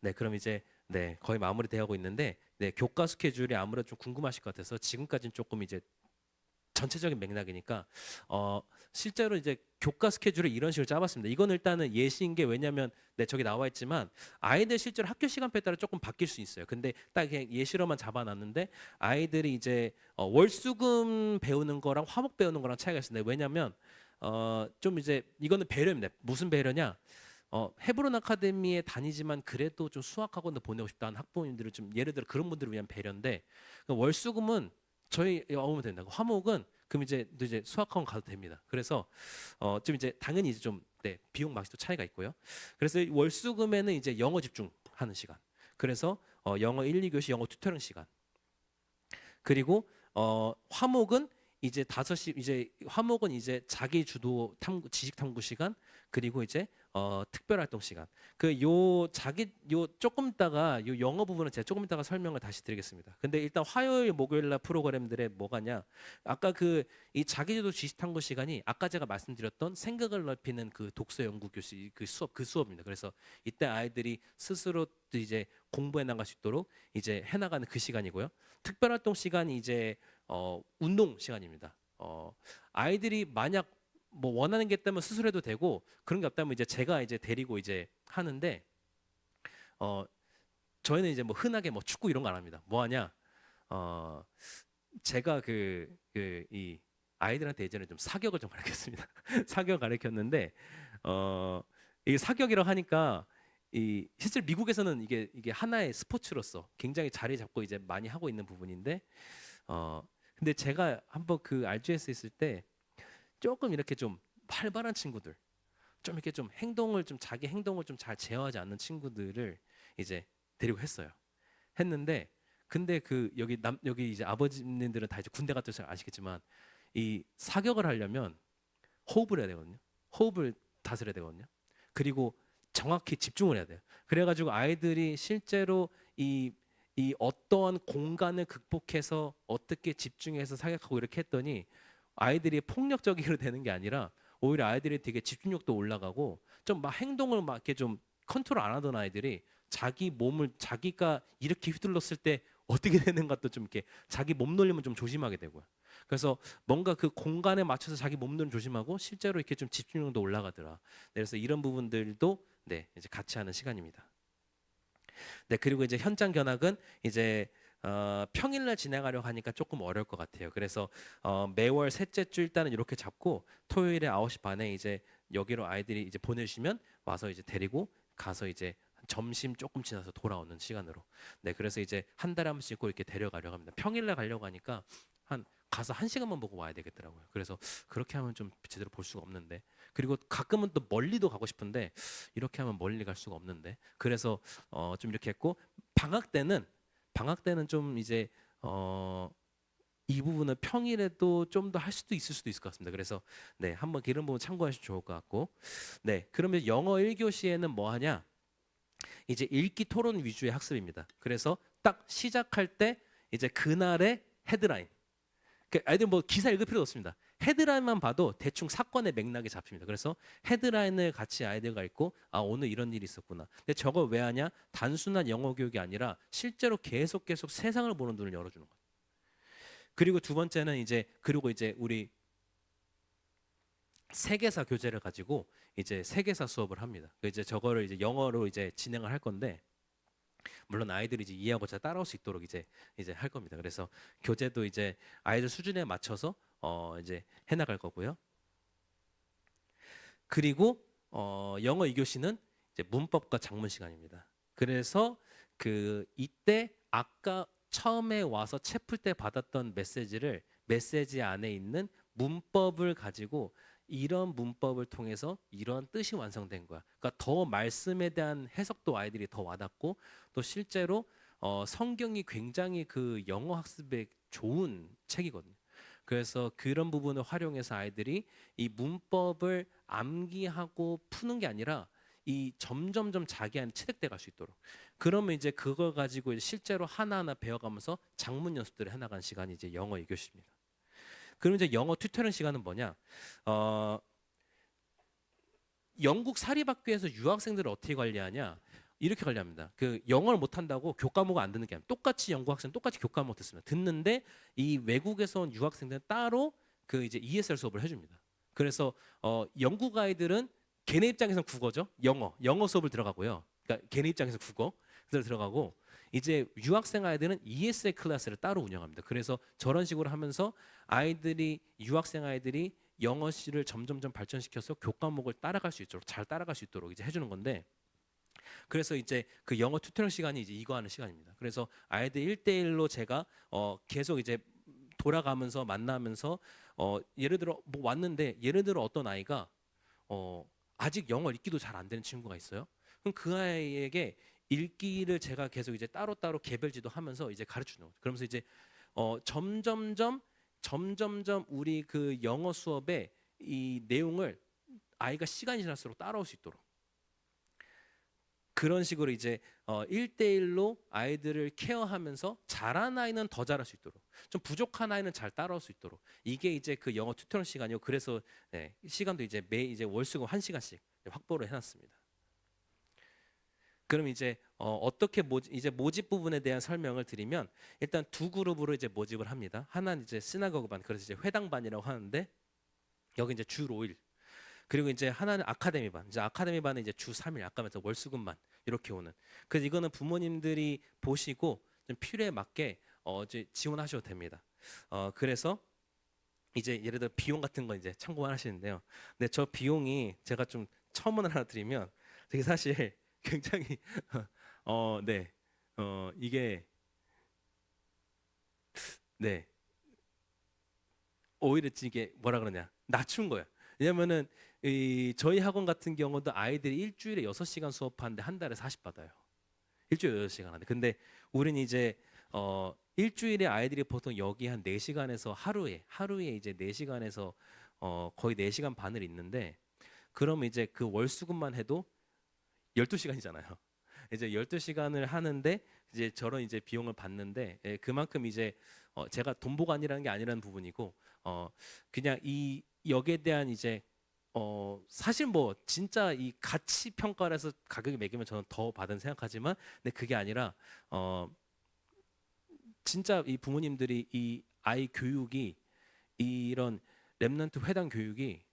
네, 그럼 이제 네, 거의 마무리되고 있는데 네, 교과 스케줄이 아무래도 좀 궁금하실 것 같아서 지금까지는 조금 이제 전체적인 맥락이니까 실제로 이제 교과 스케줄을 이런 식으로 짜봤습니다. 이건 일단은 예시인 게 왜냐면 네, 저기 나와 있지만 아이들 실제로 학교 시간표에 따라 조금 바뀔 수 있어요. 근데 딱 그냥 예시로만 잡아놨는데 아이들이 이제 월수금 배우는 거랑 화목 배우는 거랑 차이가 있습니다. 왜냐면 좀 이제 이거는 배려입니다. 무슨 배려냐? 헤브론 아카데미에 다니지만 그래도 좀 수학학원도 보내고 싶다는 학부모님들을 좀 예를 들어 그런 분들을 위한 배려인데 월수금은 저희 오면 된다. 화목은 그럼 이제 수학학원 가도 됩니다. 그래서 좀 이제 당연히 이제 좀 네, 비용 맛이 또 차이가 있고요. 그래서 월수금에는 이제 영어 집중하는 시간. 그래서 영어 1, 2교시 영어 튜터링 시간. 그리고 화목은 이제 5시 이제 화목은 이제 자기 주도 탐구 지식 탐구 시간 그리고 이제 특별 활동 시간. 요 조금 있다가 요 영어 부분은 제가 조금 있다가 설명을 다시 드리겠습니다. 근데 일단 화요일 목요일 날 프로그램들의 뭐가냐? 아까 그 이 자기주도 지식 탐구 시간이 아까 제가 말씀드렸던 생각을 넓히는 그 독서 연구 교실 그 수업입니다. 그래서 이때 아이들이 스스로 이제 공부해 나갈 수 있도록 이제 해 나가는 그 시간이고요. 특별 활동 시간이 이제 운동 시간입니다. 아이들이 만약 뭐 원하는 게 있다면 스스로 해도 되고 그런 게 없다면 이제 제가 이제 데리고 이제 하는데 어 저희는 이제 뭐 흔하게 뭐 축구 이런 거 안 합니다. 뭐 하냐? 제가 이 아이들한테 예전에 좀 사격을 좀 가르쳤습니다. 사격 가르쳤는데 이 사격이라고 하니까 이 실제 미국에서는 이게 하나의 스포츠로서 굉장히 자리 잡고 이제 많이 하고 있는 부분인데 근데 제가 한번 그 RGS 있을 때 조금 이렇게 좀 활발한 친구들, 좀 이렇게 좀 행동을 좀 자기 행동을 좀 잘 제어하지 않는 친구들을 이제 데리고 했어요. 했는데 근데 그 여기 이제 아버지님들은 다 이제 군대 갔다 오셔서 아시겠지만 이 사격을 하려면 호흡을 해야 되거든요. 호흡을 다스려야 되거든요. 그리고 정확히 집중을 해야 돼요. 그래가지고 아이들이 실제로 이 어떠한 공간을 극복해서 어떻게 집중해서 사격하고 이렇게 했더니 아이들이 폭력적으로 되는 게 아니라 오히려 아이들이 되게 집중력도 올라가고 좀 막 행동을 막 이렇게 좀 컨트롤 안 하던 아이들이 자기 몸을 자기가 이렇게 휘둘렀을 때 어떻게 되는 것도 좀 이렇게 자기 몸놀림은 좀 조심하게 되고요. 그래서 뭔가 그 공간에 맞춰서 자기 몸놀림 조심하고 실제로 이렇게 좀 집중력도 올라가더라. 그래서 이런 부분들도 네 이제 같이 하는 시간입니다. 네 그리고 이제 현장 견학은 이제 평일날 진행하려고 하니까 조금 어려울 것 같아요. 그래서 매월 셋째 주 일단은 이렇게 잡고 토요일에 9시 반에 이제 여기로 아이들이 이제 보내주시면 와서 이제 데리고 가서 이제 점심 조금 지나서 돌아오는 시간으로. 네, 그래서 이제 한 달에 한 번씩 꼭 이렇게 데려가려고 합니다. 평일날 가려고 하니까 가서 1시간만 보고 와야 되겠더라고요. 그래서 그렇게 하면 좀 제대로 볼 수가 없는데 그리고 가끔은 또 멀리도 가고 싶은데 이렇게 하면 멀리 갈 수가 없는데 그래서 좀 이렇게 했고 방학 때는 좀 이제 이 부분은 평일에도 좀 더 할 수도 있을 것 같습니다. 그래서 네 한번 이런 부분 참고하시면 좋을 것 같고 네 그러면 영어 1교시에는 뭐 하냐 이제 읽기 토론 위주의 학습입니다. 그래서 딱 시작할 때 이제 그날의 헤드라인 아이들 뭐 기사 읽을 필요 없습니다. 헤드라인만 봐도 대충 사건의 맥락이 잡힙니다. 그래서 헤드라인을 같이 아이들과 읽고 아 오늘 이런 일이 있었구나. 근데 저걸 왜 하냐? 단순한 영어 교육이 아니라 실제로 계속 세상을 보는 눈을 열어주는 거예요. 그리고 두 번째는 그리고 이제 우리 세계사 교재를 가지고 이제 세계사 수업을 합니다. 이제 저거를 이제 영어로 이제 진행을 할 건데 물론 아이들이 이제 이해하고 잘 따라올 수 있도록 이제 할 겁니다. 그래서 교재도 이제 아이들 수준에 맞춰서 이제 해나갈 거고요. 그리고 영어 2교시는 이제 문법과 작문 시간입니다. 그래서 그 이때 아까 처음에 와서 책 풀 때 받았던 메시지를 메시지 안에 있는 문법을 가지고 이런 문법을 통해서 이런 뜻이 완성된 거야. 그러니까 더 말씀에 대한 해석도 아이들이 더 와닿고 또 실제로 성경이 굉장히 그 영어 학습에 좋은 책이거든요. 그래서 그런 부분을 활용해서 아이들이 이 문법을 암기하고 푸는 게 아니라 이 점점점 자기 안에 체득돼 갈 수 있도록 그러면 이제 그걸 가지고 이제 실제로 하나하나 배워가면서 작문 연습들을 해나가는 시간이 이제 영어 2교시입니다. 그럼 이제 영어 튜터링 시간은 뭐냐? 영국 사립학교에서 유학생들을 어떻게 관리하냐? 이렇게 관리합니다. 그 영어를 못한다고 교과목을 안 듣는 게 아니라 똑같이 영국 학생 똑같이 교과목 듣습니다. 듣는데 이 외국에서 온 유학생들은 따로 그 이제 ESL 수업을 해줍니다. 그래서 영국 아이들은 걔네 입장에서는 국어죠. 영어 수업을 들어가고요. 그러니까 걔네 입장에서 국어를 들어가고 이제 유학생 아이들은 ESL 클래스를 따로 운영합니다. 그래서 저런 식으로 하면서 유학생 아이들이 영어실을 점점점 발전시켜서 교과목을 따라갈 수 있도록 잘 따라갈 수 있도록 이제 해주는 건데 그래서 이제 그 영어 튜터링 시간이 이제 이거 하는 시간입니다. 그래서 아이들 1대1로 제가 계속 이제 돌아가면서 만나면서 예를 들어 뭐 왔는데 예를 들어 어떤 아이가 아직 영어 읽기도 잘 안 되는 친구가 있어요. 그럼 그 아이에게 읽기를 제가 계속 이제 따로따로 개별지도 하면서 이제 가르치는 거죠. 그러면서 이제 점점점 우리 그 영어 수업의 이 내용을 아이가 시간이 지날수록 따라올 수 있도록 그런 식으로 이제 1대1로 아이들을 케어하면서 잘한 아이는 더 잘할 수 있도록 좀 부족한 아이는 잘 따라올 수 있도록 이게 이제 그 영어 튜터링 시간이요. 그래서 네, 시간도 이제 이제 월수금 1시간씩 확보를 해놨습니다. 그럼 이제 어떻게 이제 모집 부분에 대한 설명을 드리면 일단 두 그룹으로 이제 모집을 합니다. 하나는 이제 시나고그 반, 그래서 이제 회당반이라고 하는데 여기 이제 주 5일. 그리고 이제 하나는 아카데미 반. 이제 아카데미 반은 이제 주 3일. 아까 말했던 월수금만 이렇게 오는. 그래서 이거는 부모님들이 보시고 좀 필요에 맞게 이제 지원하셔도 됩니다. 그래서 이제 예를 들어 비용 같은 거 이제 참고하시는데요. 근데 저 비용이 제가 좀 첨언을 하나 드리면 되게 사실 굉장히 네. 이게 네. 오히려 이게 뭐라 그러냐 낮춘 거야. 왜냐면은 저희 학원 같은 경우도 아이들이 일주일에 6시간 수업하는데 한 달에 40 받아요. 일주일에 6시간 하는데 근데 우리는 이제 일주일에 아이들이 보통 여기 한 4시간에서 하루에 이제 4시간에서 거의 4시간 반을 있는데 그러면 이제 그 월수금만 해도 12시간이잖아요. 이제 12시간을 하는데 이제 저런 이제 비용을 받는데 그만큼 이제 제가 돈 보관이라는 게 아니라는 부분이고 그냥 이 역에 대한 이제 사실 뭐 진짜 이 가치 평가를 해서 가격이 매기면 저는 더 받은 생각하지만 근데 그게 아니라 진짜 이 부모님들이 이 아이 교육이 이런 랩넌트 회당 교육이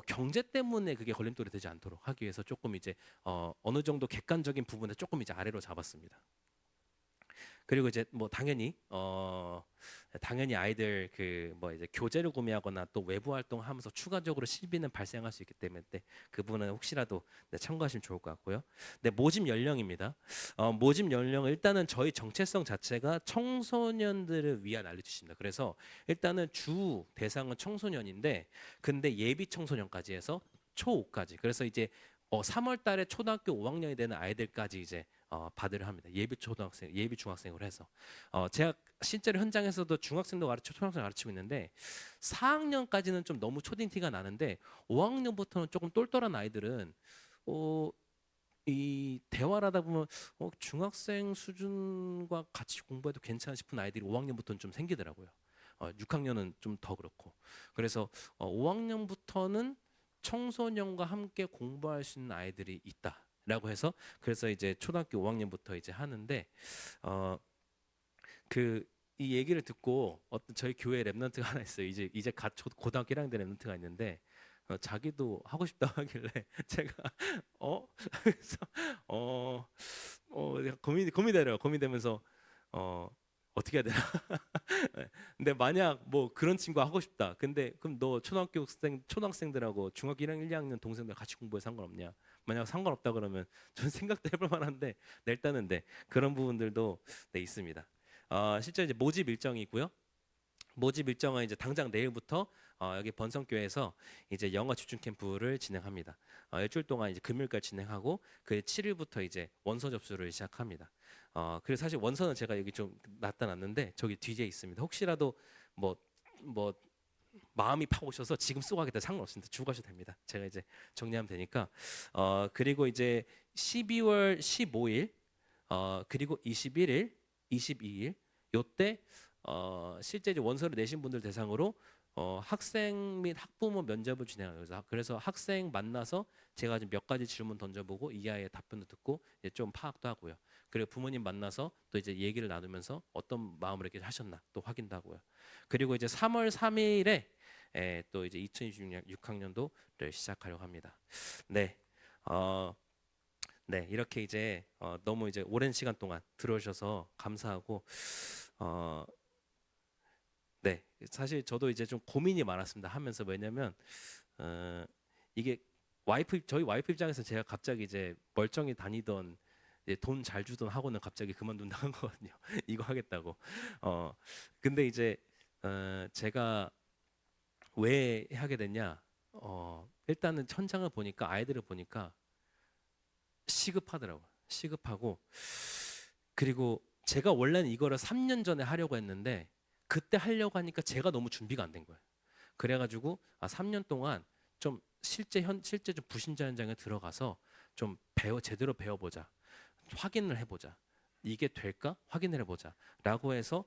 경제 때문에 그게 걸림돌이 되지 않도록 하기 위해서 조금 이제 어느 정도 객관적인 부분에 조금 이제 아래로 잡았습니다. 그리고 이제 뭐 당연히 아이들 그 뭐 이제 교재를 구매하거나 또 외부 활동하면서 추가적으로 실비는 발생할 수 있기 때문에 그 부분은 혹시라도 참고하시면 좋을 것 같고요. 네, 모집 연령입니다. 모집 연령 일단은 저희 정체성 자체가 청소년들을 위한 알려주십니다. 그래서 일단은 주 대상은 청소년인데 근데 예비 청소년까지 해서 초5까지. 그래서 이제 3월 달에 초등학교 5학년이 되는 아이들까지 이제 받으려 합니다. 예비 초등학생, 예비 중학생으로 해서 제가 실제로 현장에서도 중학생도 초등학생 가르치고 있는데 4학년까지는 좀 너무 초딩 티가 나는데 5학년부터는 조금 똘똘한 아이들은 이 대화를 하다 보면 중학생 수준과 같이 공부해도 괜찮아 싶은 아이들이 5학년부터는 좀 생기더라고요. 6학년은 좀 더 그렇고 그래서 5학년부터는 청소년과 함께 공부할 수 있는 아이들이 있다라고 해서 그래서 이제 초등학교 5학년부터 이제 하는데 그 이 얘기를 듣고 어떤 저희 교회 랩런트가 하나 있어요. 이제 갓 고등학교 1학년 된 랩런트가 있는데 자기도 하고 싶다 하길래 제가 그래서 고민되더라고요. 고민되면서 어떻게 해야 되나? 네. 근데 만약 뭐 그런 친구 하고 싶다. 근데 그럼 너 초등학생들하고 중학교 1학년, 1, 2학년 동생들 같이 공부해 상관없냐? 만약 상관없다 그러면 전 생각도 해볼 만한데 일단은 그런 부분들도 있습니다. 실제 이제 모집 일정이 있고요. 모집 일정은 이제 당장 내일부터 여기 번성교회에서 이제 영어 집중 캠프를 진행합니다. 일주일 동안 이제 금요일까지 진행하고 그 7일부터 이제 원서 접수를 시작합니다. 그래서 사실 원서는 제가 여기 좀 놨다 놨는데 저기 뒤에 있습니다. 혹시라도 뭐 마음이 파오셔서 지금 쓰고 하겠다 상관없습니다. 주고 가셔도 됩니다. 제가 이제 정리하면 되니까. 그리고 이제 12월 15일 그리고 21일, 22일 요때 실제 이제 원서를 내신 분들 대상으로 학생 및 학부모 면접을 진행하면서 그래서 학생 만나서 제가 지금 몇 가지 질문 던져보고 이 아이의 답변도 듣고 이제 좀 파악도 하고요. 그리고 부모님 만나서 또 이제 얘기를 나누면서 어떤 마음으로 이렇게 하셨나 또 확인도 하고요. 그리고 이제 3월 3일에 또 이제 2026년 6학년도를 시작하려고 합니다. 네. 어, 네, 이렇게 이제 너무 이제 오랜 시간 동안 들어주셔서 감사하고 어, 네, 사실 저도 이제 좀 고민이 많았습니다. 하면서 왜냐면 어, 이게 저희 와이프 입장에서 제가 갑자기 이제 멀쩡히 다니던 돈 잘 주던 학원을 갑자기 그만둔다는 거거든요. 이거 하겠다고. 어, 근데 이제 제가 왜 하게 됐냐? 일단은 천장을 보니까 아이들을 보니까 시급하더라고요. 시급하고 그리고 제가 원래는 이거를 3년 전에 하려고 했는데 그때 하려고 하니까 제가 너무 준비가 안 된 거예요. 그래가지고 3년 동안 좀 실제 좀 부심자 현장에 들어가서 좀 제대로 배워보자, 확인을 해보자. 이게 될까? 확인을 해보자라고 해서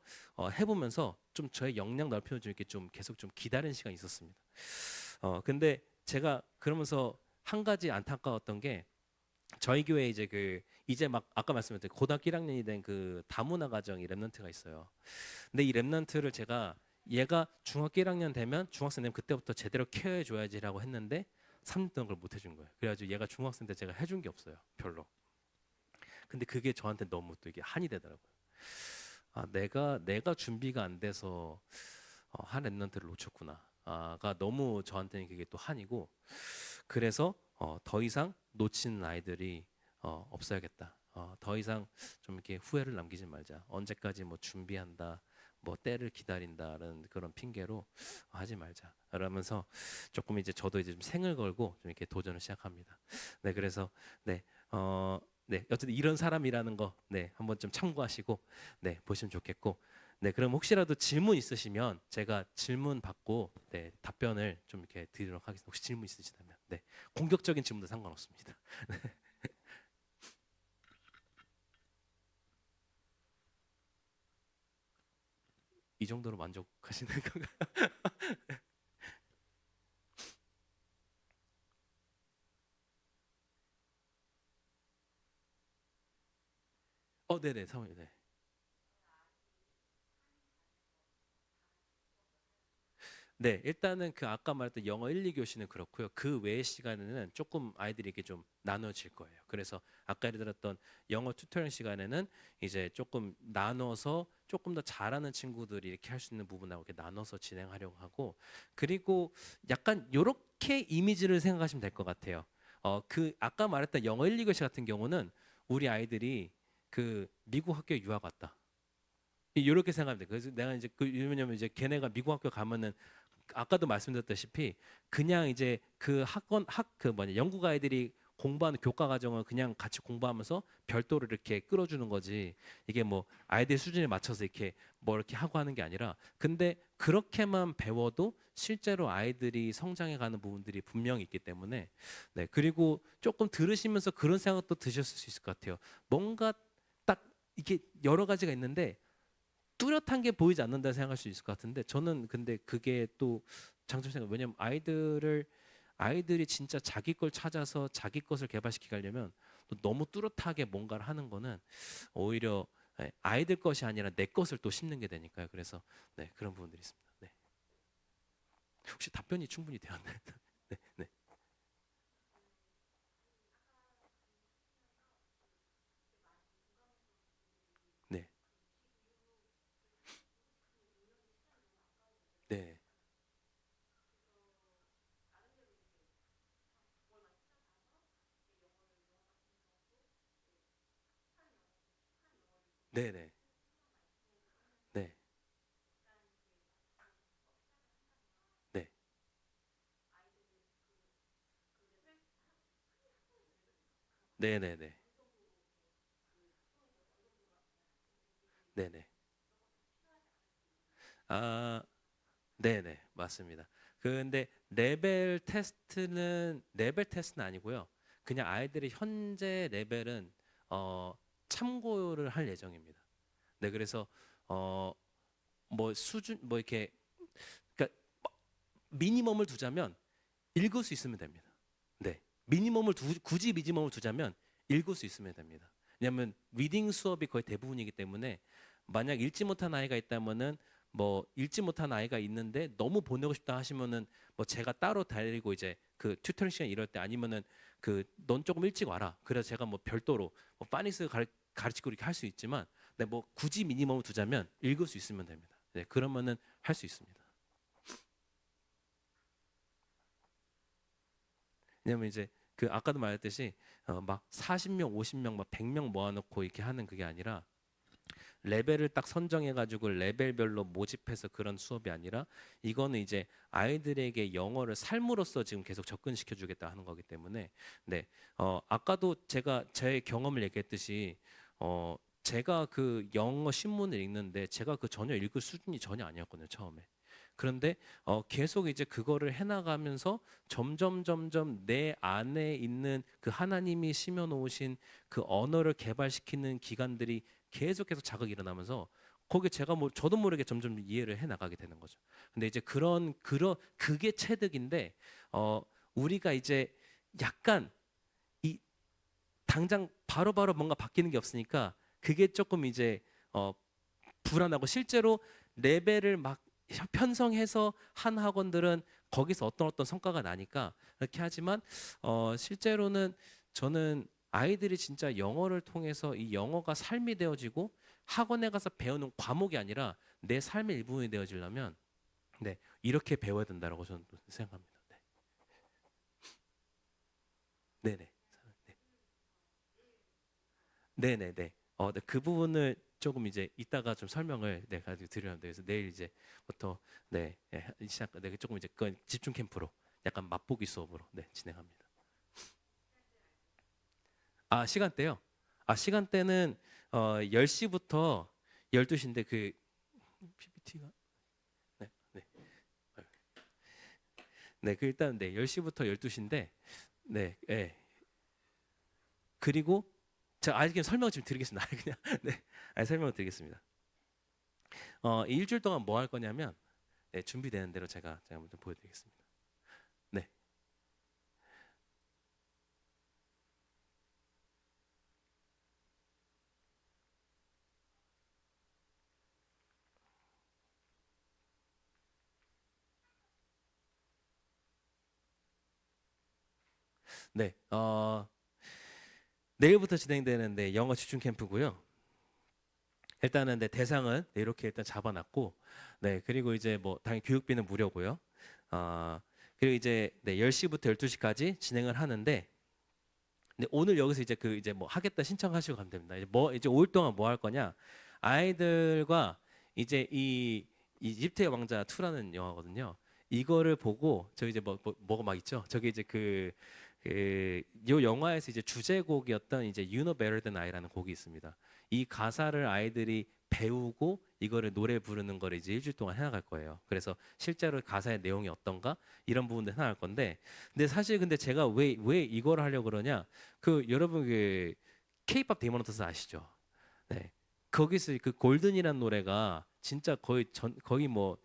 해보면서 좀 저의 역량 넓히는 좀 이렇게 좀 계속 좀 기다리는 시간이 있었습니다. 근데 제가 그러면서 한 가지 안타까웠던 게 저희 교회 이제 이제 막 아까 말씀드린 고등학교 1학년이 된 그 다문화 가정이 랩런트가 있어요. 근데 이 랩런트를 제가 얘가 중학교 1학년 되면 중학생 되면 그때부터 제대로 케어해 줘야지라고 했는데 3년 동안 그걸 못 해준 거예요. 그래가지고 얘가 중학생 때 제가 해준 게 없어요. 별로. 근데 그게 저한테 너무 또 이게 한이 되더라고요. 내가 준비가 안 돼서 한 랩런트를 놓쳤구나. 가 너무 저한테는 그게 또 한이고 그래서 더 이상 놓치는 아이들이 없어야겠다. 더 이상 좀 이렇게 후회를 남기지 말자. 언제까지 뭐 준비한다, 뭐 때를 기다린다는 그런 핑계로 하지 말자. 그러면서 조금 이제 저도 이제 좀 생을 걸고 좀 이렇게 도전을 시작합니다. 네, 그래서 네, 네, 어쨌든 이런 사람이라는 거, 네, 한번 좀 참고하시고, 네, 보시면 좋겠고, 네, 그럼 혹시라도 질문 있으시면 제가 질문 받고, 네, 답변을 좀 이렇게 드리도록 하겠습니다. 혹시 질문 있으시다면, 네, 공격적인 질문도 상관없습니다. 이 정도로 만족하시는 건가요? 네네, 사모님, 네. 네, 일단은 그 아까 말했던 영어 1, 2교시는 그렇고요. 그 외의 시간에는 조금 아이들이 이렇게 좀 나눠질 거예요. 그래서 아까 예를 들었던 영어 튜토링 시간에는 이제 조금 나눠서 조금 더 잘하는 친구들이 이렇게 할 수 있는 부분하고 이렇게 나눠서 진행하려고 하고 그리고 약간 요렇게 이미지를 생각하시면 될 것 같아요. 그 아까 말했던 영어 1, 2교시 같은 경우는 우리 아이들이 그 미국 학교에 유학 왔다. 이렇게 생각하면 돼. 그래서 내가 이제 왜냐면 이제 걔네가 미국 학교 가면은 아까도 말씀드렸다시피 그냥 이제 그 그 뭐냐 영국 아이들이 공부하는 교과 과정을 그냥 같이 공부하면서 별도로 이렇게 끌어주는 거지 이게 뭐 아이들 수준에 맞춰서 이렇게 뭐 이렇게 하고 하는 게 아니라 근데 그렇게만 배워도 실제로 아이들이 성장해 가는 부분들이 분명히 있기 때문에 네 그리고 조금 들으시면서 그런 생각도 드셨을 수 있을 것 같아요. 뭔가 딱 이게 여러 가지가 있는데 뚜렷한 게 보이지 않는다 생각할 수 있을 것 같은데 저는 근데 그게 또 장점 생각 왜냐면 아이들이 진짜 자기 걸 찾아서 자기 것을 개발시키게 하려면 또 너무 뚜렷하게 뭔가를 하는 거는 오히려 아이들 것이 아니라 내 것을 또 심는 게 되니까요. 그래서 네 그런 부분들이 있습니다. 네 혹시 답변이 충분히 되었나요? 네 네 네 네 네 네 네 네 네 네 네 네 네 아 네네 맞습니다. 근데 레벨 테스트는 아니고요. 그냥 아이들의 현재 레벨은 어, 참고를 할 예정입니다. 네 그래서 어, 뭐 수준 뭐 이렇게 그러니까 미니멈을 두자면 읽을 수 있으면 됩니다. 네 굳이 미니멈을 두자면 읽을 수 있으면 됩니다. 왜냐하면 리딩 수업이 거의 대부분이기 때문에 만약 읽지 못한 아이가 있다면은 뭐 읽지 못한 아이가 있는데 너무 보내고 싶다 하시면은 뭐 제가 따로 데리고 이제 그 튜터링 시간 이럴 때 아니면은 그 넌 조금 일찍 와라. 그래서 제가 뭐 별도로 뭐 파닉스 가르치고 이렇게 할 수 있지만, 네, 뭐 굳이 미니멈을 두자면 읽을 수 있으면 됩니다. 네, 그러면은 할 수 있습니다. 왜냐면 이제 그 아까도 말했듯이 막 40명, 50명, 막 100명 모아놓고 이렇게 하는 그게 아니라 레벨을 딱 선정해가지고 레벨별로 모집해서 그런 수업이 아니라 이거는 이제 아이들에게 영어를 삶으로써 지금 계속 접근시켜주겠다 하는 거기 때문에 네, 아까도 제가 제 경험을 얘기했듯이 제가 그 영어 신문을 읽는데 제가 그 전혀 읽을 수준이 전혀 아니었거든요 처음에. 그런데 계속 이제 그거를 해나가면서 점점 내 안에 있는 그 하나님이 심어 놓으신 그 언어를 개발시키는 기관들이 계속해서 자극이 일어나면서 거기에 제가 뭐 저도 모르게 점점 이해를 해 나가게 되는 거죠. 근데 이제 그런 그게 체득인데 우리가 이제 약간 이 당장 바로바로 뭔가 바뀌는 게 없으니까 그게 조금 이제 어 불안하고 실제로 레벨을 막 편성해서 한 학원들은 거기서 어떤 성과가 나니까 그렇게 하지만 실제로는 저는 아이들이 진짜 영어를 통해서 이 영어가 삶이 되어지고 학원에 가서 배우는 과목이 아니라 내 삶의 일부분이 되어지려면 네, 이렇게 배워야 된다라고 저는 생각합니다. 네, 네, 네, 네, 네, 네. 네, 그 부분을 조금 이제 이따가 좀 설명을 네 가지고 드리려는데 그래서 내일 이제부터 네, 시작 네, 조금 이제 그 집중 캠프로 약간 맛보기 수업으로 네 진행합니다. 아 시간대요? 아 시간대는 10시부터 12시인데 그 PPT가 네, 네. 네, 그 일단 네 10시부터 12시인데 네, 예. 그리고 제가 아직 그냥 설명 좀 드리겠습니다. 그냥 네, 설명을 드리겠습니다. 이 일주일 동안 뭐 할 거냐면 네, 준비되는 대로 제가 한번 좀 보여드리겠습니다. 네, 네, 내일부터 진행되는 네, 영어 집중 캠프고요. 일단은 네, 대상은 네, 이렇게 일단 잡아놨고, 네, 그리고 이제 뭐 당연히 교육비는 무료고요. 어, 그리고 이제 네, 10시부터 12시까지 진행을 하는데, 네, 오늘 여기서 이제 그 이제 뭐 하겠다 신청하시고 가면 됩니다. 이제 5일 동안 뭐 할 거냐? 아이들과 이제 이 이집트의 왕자 2라는 영화거든요. 이거를 보고 저 이제 뭐가 막 있죠. 저기 이제 요 영화에서 이제 주제곡이었던 이제 You Know Better Than I라는 곡이 있습니다. 이 가사를 아이들이 배우고 이거를 노래 부르는 거를 이제 일주일 동안 해나갈 거예요. 그래서 실제로 가사의 내용이 어떤가 이런 부분들 해나갈 건데, 근데 사실 근데 제가 왜 이걸 하려고 그러냐? 그 여러분 그 K-pop 데모노터스 아시죠? 네. 거기서 그 골든이라는 노래가 진짜 거의 뭐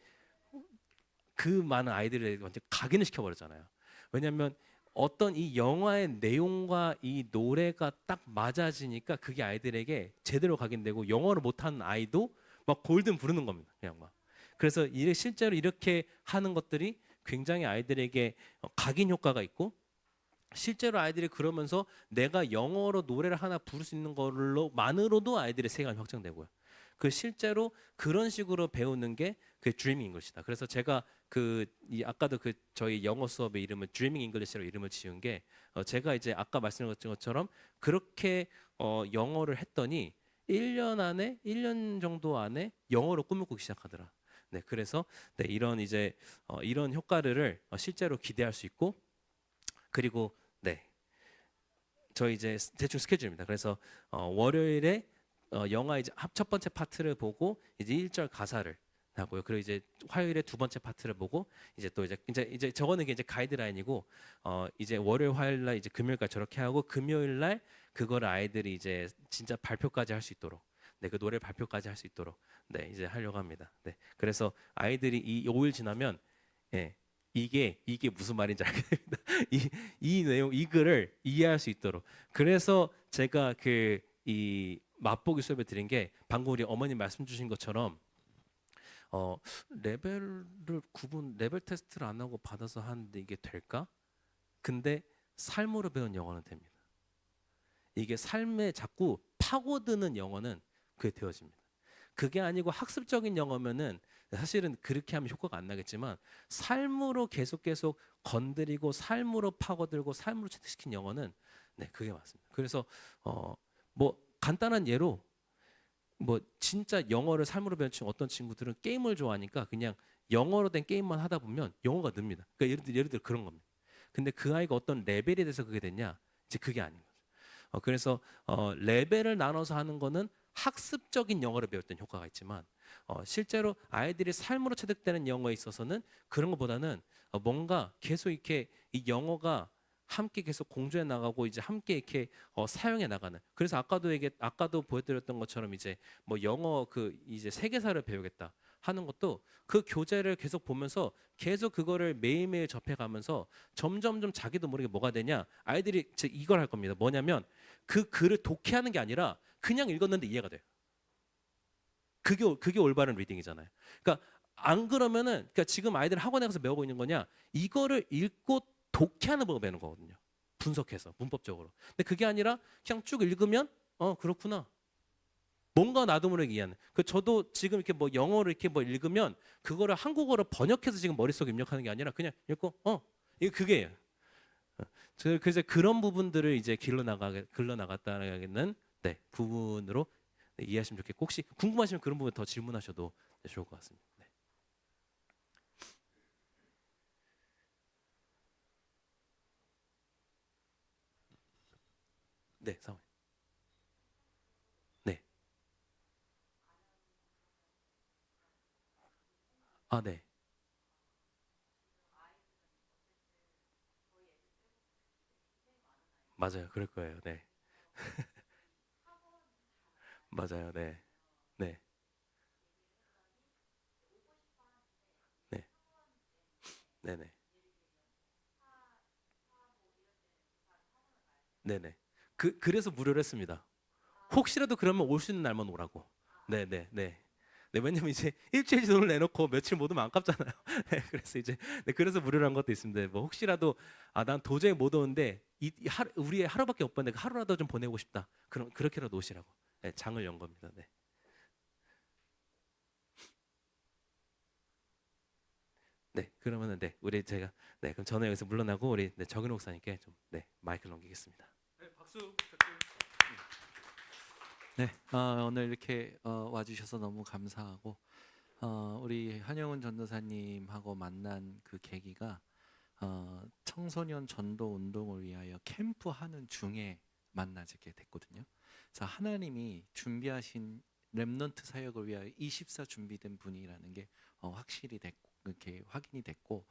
그 많은 아이들을 완전 각인을 시켜버렸잖아요. 왜냐하면 어떤 이 영화의 내용과 이 노래가 딱 맞아지니까 그게 아이들에게 제대로 각인되고 영어를 못하는 아이도 막 골든 부르는 겁니다. 그냥 막. 그래서 실제로 이렇게 하는 것들이 굉장히 아이들에게 각인 효과가 있고 실제로 아이들이 그러면서 내가 영어로 노래를 하나 부를 수 있는 걸로만으로도 아이들의 세계관이 확장되고요. 그 실제로 그런 식으로 배우는 게 그 드리밍 잉글리시다. 그래서 제가 아까도 그 저희 영어 수업의 이름을 드리밍 잉글리시로 이름을 지은 게 제가 이제 아까 말씀드린 것처럼 그렇게 영어를 했더니 1년 정도 안에 영어로 꿈을 꾸기 시작하더라. 네, 그래서 네, 이런 효과를 실제로 기대할 수 있고 그리고 네, 저희 이제 대충 스케줄입니다. 그래서 월요일에 영화 이제 첫 번째 파트를 보고 이제 1절 가사를 하고요. 그리고 이제 화요일에 두 번째 파트를 보고 이제 또 이제 저거는 이제 가이드라인이고 이제 월요일 화요일 날 이제 금요일까지 저렇게 하고 금요일 날 그걸 아이들이 이제 진짜 발표까지 할 수 있도록 네, 그 노래 발표까지 할 수 있도록 네, 이제 하려고 합니다. 네. 그래서 아이들이 이 5일 지나면 예, 이게 무슨 말인지 알게 됩니다. 이 내용 이 글을 이해할 수 있도록. 그래서 제가 이 맛보기 수업을 드린 게 방금 우리 어머님 말씀 주신 것처럼 어, 레벨 테스트를 안 하고 받아서 하는데 이게 될까? 근데 삶으로 배운 영어는 됩니다. 이게 삶에 자꾸 파고드는 영어는 그게 되어집니다. 그게 아니고 학습적인 영어면은 사실은 그렇게 하면 효과가 안 나겠지만 삶으로 계속 건드리고 삶으로 파고들고 삶으로 채택시킨 영어는 네, 그게 맞습니다. 그래서 뭐 간단한 예로 뭐 진짜 영어를 삶으로 배운 어떤 친구들은 게임을 좋아하니까 그냥 영어로 된 게임만 하다 보면 영어가 늘립니다. 그러니까 예를 들어 그런 겁니다. 근데 그 아이가 어떤 레벨이 돼서 그게 됐냐? 이제 그게 아닌 거죠. 그래서 레벨을 나눠서 하는 거는 학습적인 영어를 배울 땐 효과가 있지만 실제로 아이들이 삶으로 체득되는 영어에 있어서는 그런 것보다는 뭔가 계속 이렇게 이 영어가 함께 계속 공존해 나가고 이제 함께 이렇게 사용해 나가는. 그래서 아까도 보여드렸던 것처럼 이제 뭐 영어 그 이제 세계사를 배우겠다 하는 것도 그 교재를 계속 보면서 계속 그거를 매일매일 접해가면서 점점점 자기도 모르게 뭐가 되냐 아이들이 이걸 할 겁니다. 뭐냐면 그 글을 독해하는 게 아니라 그냥 읽었는데 이해가 돼요. 그게 올바른 리딩이잖아요. 그러니까 안 그러면은 그러니까 지금 아이들 학원에 가서 배우고 있는 거냐? 이거를 읽고 독해하는 법을 배우는 거거든요. 분석해서 문법적으로. 근데 그게 아니라 그냥 쭉 읽으면 그렇구나. 뭔가 나도 모르게 이해하는. 그 저도 지금 이렇게 뭐 영어를 이렇게 뭐 읽으면 그거를 한국어로 번역해서 지금 머릿속에 입력하는 게 아니라 그냥 읽고 이게 그게예요. 그래서 그런 부분들을 이제 길러 나갔다는 네, 부분으로 네, 이해하시면 좋겠고 혹시 궁금하시면 그런 부분 더 질문하셔도 네, 좋을 것 같습니다. 네, 네, 상황. 네, 네, 맞아요, 그럴 거예요. 네, 맞아요. 네, 네, 네, 네, 네, 네, 네. 그래서 무료로 했습니다. 혹시라도 그러면 올 수 있는 날만 오라고. 네, 네, 네. 네, 왜냐면 이제 일주일 돈을 내놓고 며칠 못 오면 아깝잖아요. 네, 그래서 이제 네, 그래서 무료로 한 것도 있습니다. 뭐 혹시라도 난 도저히 못 오는데 우리 하루밖에 못 봤는데 하루라도 좀 보내고 싶다. 그럼 그렇게라도 오시라고. 네, 장을 연 겁니다. 네, 네, 그러면은 네, 우리 제가 네, 그럼 저는 여기서 물러나고 우리 네, 정인 목사님께 좀 네, 마이크를 넘기겠습니다. 네, 박수 부탁드립니다. 네, 오늘 이렇게 와주셔서 너무 감사하고 우리 한영훈 전도사님하고 만난 그 계기가 청소년 전도 운동을 위하여 캠프하는 중에 만나게 됐거든요. 그래서 하나님이 준비하신 렘넌트 사역을 위하여 24 준비된 분이라는 게 확실히 됐고 이렇게 확인이 됐고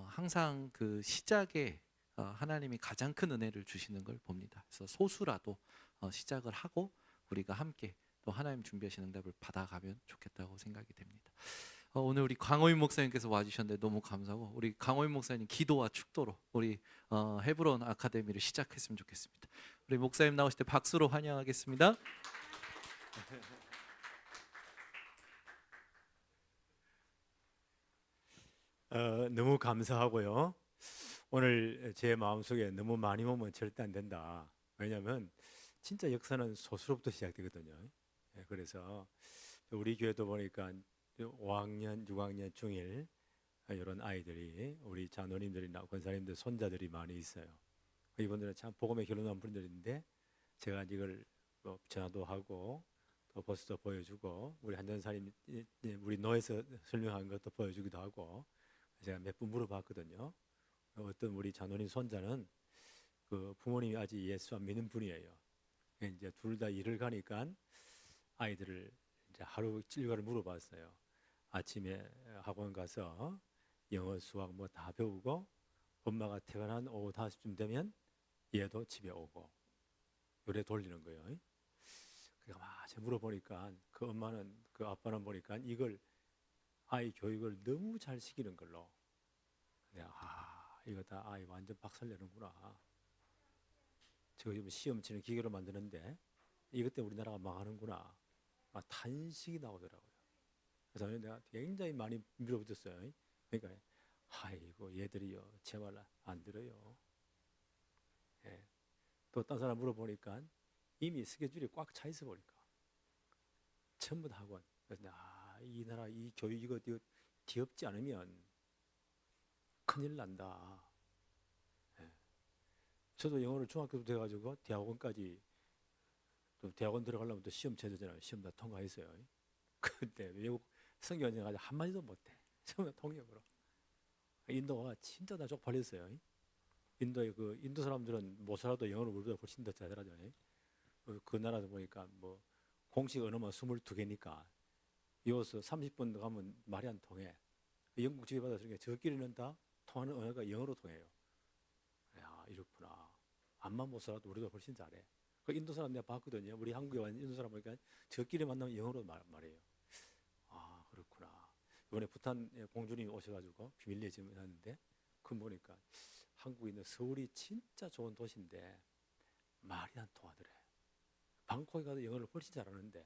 항상 그 시작에 하나님이 가장 큰 은혜를 주시는 걸 봅니다. 그래서 소수라도 시작을 하고 우리가 함께 또 하나님 준비하신 응답을 받아가면 좋겠다고 생각이 됩니다. 오늘 우리 강호인 목사님께서 와주셨는데 너무 감사하고 우리 강호인 목사님 기도와 축도로 우리 헤브론 아카데미를 시작했으면 좋겠습니다. 우리 목사님 나오실 때 박수로 환영하겠습니다. 너무 감사하고요. 오늘 제 마음속에 너무 많이 오면 절대 안 된다. 왜냐하면 진짜 역사는 소수로부터 시작되거든요. 그래서 우리 교회도 보니까 5학년, 6학년, 중1 이런 아이들이 우리 장로님들이나 권사님들 손자들이 많이 있어요. 이분들은 참 복음에 결혼한 분들인데 제가 이걸 뭐 전화도 하고 또 버스도 보여주고 우리 한전사님 우리 노에서 설명한 것도 보여주기도 하고 제가 몇 분 물어봤거든요. 어떤 우리 장로님 손자는 그 부모님이 아직 예수 안 믿는 분이에요. 이제 둘 다 일을 가니까 아이들을 이제 하루 일과를 물어봤어요. 아침에 학원 가서 영어, 수학 뭐 다 배우고 엄마가 퇴근한 오후 5시쯤 되면 얘도 집에 오고 요래 돌리는 거예요. 그러니까 막 제가 물어보니까 그 엄마는 그 아빠는 보니까 이걸 아이 교육을 너무 잘 시키는 걸로 이거 다 아이 완전 박살내는구나. 저 지금 시험 치는 기계로 만드는데 이것 때문에 우리나라가 망하는구나. 탄식이 나오더라고요. 사람이 내가 굉장히 많이 밀어붙였어요. 그러니까 아이고 얘들이요 제발 안 들어요. 예. 또 딴 사람 물어보니까 이미 스케줄이 꽉 차 있어 보니까 전부 다 학원. 그래서 이 나라 이 교육 이거 뒤엎지 않으면 큰일 난다. 예. 저도 영어를 중학교부터 돼가지고 대학원까지 또 대학원 들어가려면 또 시험 제도잖아요. 시험 다 통과했어요. 그때 외국 성경에 가지고 한마디도 못해. 처음에 통역으로. 인도가 진짜 다 쪽팔렸어요. 인도 사람들은 못 살아도 영어를 우리보다 훨씬 더 잘하잖아요. 그 나라도 보니까 뭐 공식 언어만 22개니까 이어서 30분 가면 말이 안 통해. 영국 지배받았으니까 저끼리는 다 통하는 언어가 영어로 통해요. 야, 이렇구나. 암만 못 살아도 우리도 훨씬 잘해. 그 인도 사람 내가 봤거든요. 우리 한국에 와 있는 인도 사람 보니까 저끼리 만나면 영어로 말해요. 아, 그렇구나. 이번에 부탄 공주님이 오셔가지고 비밀 예지을 하는데 그 보니까 한국에 있는 서울이 진짜 좋은 도시인데 말이 안 통하더래. 방콕에 가도 영어를 훨씬 잘하는데,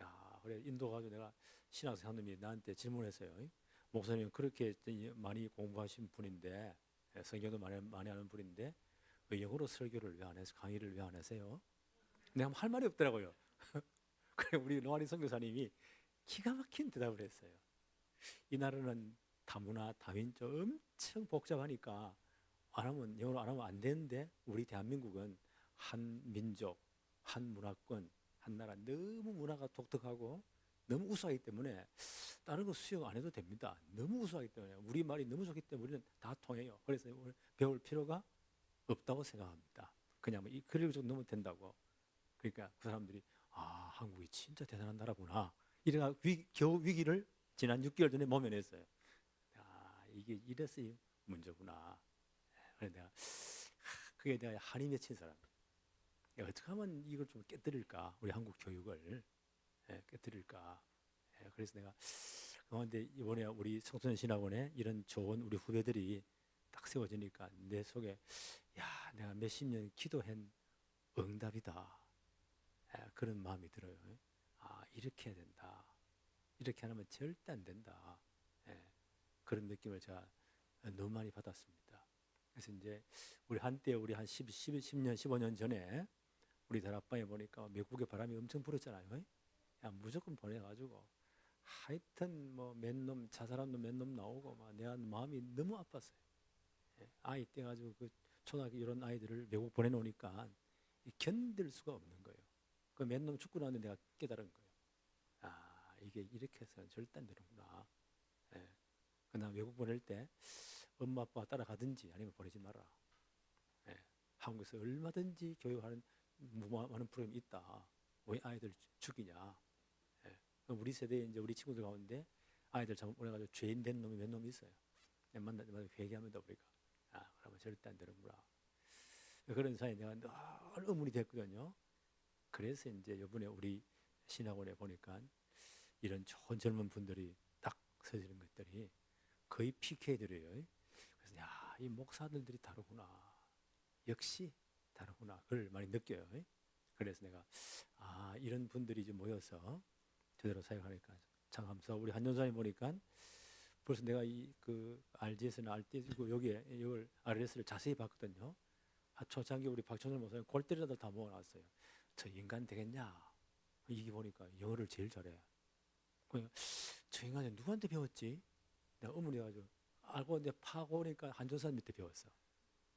야, 그래 인도 가서 내가 신학생 한 놈이 나한테 질문했어요. 목사님 그렇게 많이 공부하신 분인데 성경도 많이 하는 분인데 왜 영어로 설교를 왜 안 해서 강의를 왜 안 하세요? 내가 할 말이 없더라고요. 그래 우리 노아리 선교사님이 기가 막힌 대답을 했어요. 이 나라는 다문화 다민족 엄청 복잡하니까 영어로 안 하면 안 되는데 우리 대한민국은 한 민족, 한 문화권, 한 나라 너무 문화가 독특하고 너무 우수하기 때문에 다른 거 수용 안 해도 됩니다. 너무 우수하기 때문에 우리 말이 너무 좋기 때문에 우리는 다 통해요. 그래서 배울 필요가 없다고 생각합니다. 그냥 뭐 이 글을 좀 넣으면 된다고. 그러니까 그 사람들이 한국이 진짜 대단한 나라구나. 이래가 겨우 위기를 지난 6개월 전에 모면했어요. 이게 이래서 문제구나. 그래 그게 내가 한이 맺힌 사람. 어떻게 하면 이걸 좀 깨뜨릴까? 우리 한국 교육을 깨뜨릴까? 그래서 내가 그런데 이번에 우리 청소년 신학원에 이런 좋은 우리 후배들이 딱 세워지니까 내 속에 내가 몇십 년 기도한 응답이다. 그런 마음이 들어요. 이렇게 해야 된다. 이렇게 하면 절대 안 된다. 그런 느낌을 제가 너무 많이 받았습니다. 그래서 이제 우리 한때 우리 한 10년, 15년 전에 우리 다락방에 보니까 미국의 바람이 엄청 불었잖아요. 무조건 보내가지고 하여튼 뭐 맨놈 자살한 놈 맨놈 나오고 막 내가 마음이 너무 아팠어요. 아이 때 가지고 그 초등학교 이런 아이들을 미국 보내놓으니까 견딜 수가 없는 거예요. 그 맨놈 죽고 나는데 내가 깨달은 거예요. 이게 이렇게 해서는 절대 안 되는구나. 그다음 외국 보낼 때 엄마 아빠가 따라가든지 아니면 보내지 마라. 한국에서 얼마든지 교육하는 많은 프로그램이 있다. 왜 아이들 죽이냐? 우리 세대에 이제 우리 친구들 가운데 아이들 잘못 보내가지고 죄인 된 놈이 몇 놈이 있어요. 만나자마자 회개합니다 우리가. 그러면 절대 안 되는구나. 그런 사이에 내가 늘 의문이 됐거든요. 그래서 이제 이번에 우리 신학원에 보니까 이런 좋은 젊은 분들이 딱 서지는 것들이 거의 PK들이에요. 그래서 이 목사들이 다르구나. 역시 다르구나. 그걸 많이 느껴요. 그래서 내가 이런 분들이 이제 모여서 제대로 사역하니까 참 감사하고 우리 한전사님 보니까 벌써 내가 그 RGS나 RT고 여기에 이걸 RS를 자세히 봤거든요. 초창기 우리 박천일 목사님 골 때리다 다 모아놨어요. 저 인간 되겠냐? 이게 보니까 영어를 제일 잘해. 그러니까 저 인간이 누구한테 배웠지? 내가 의문해가지고 알고 이제 파고 오니까 한전사님 밑에 배웠어.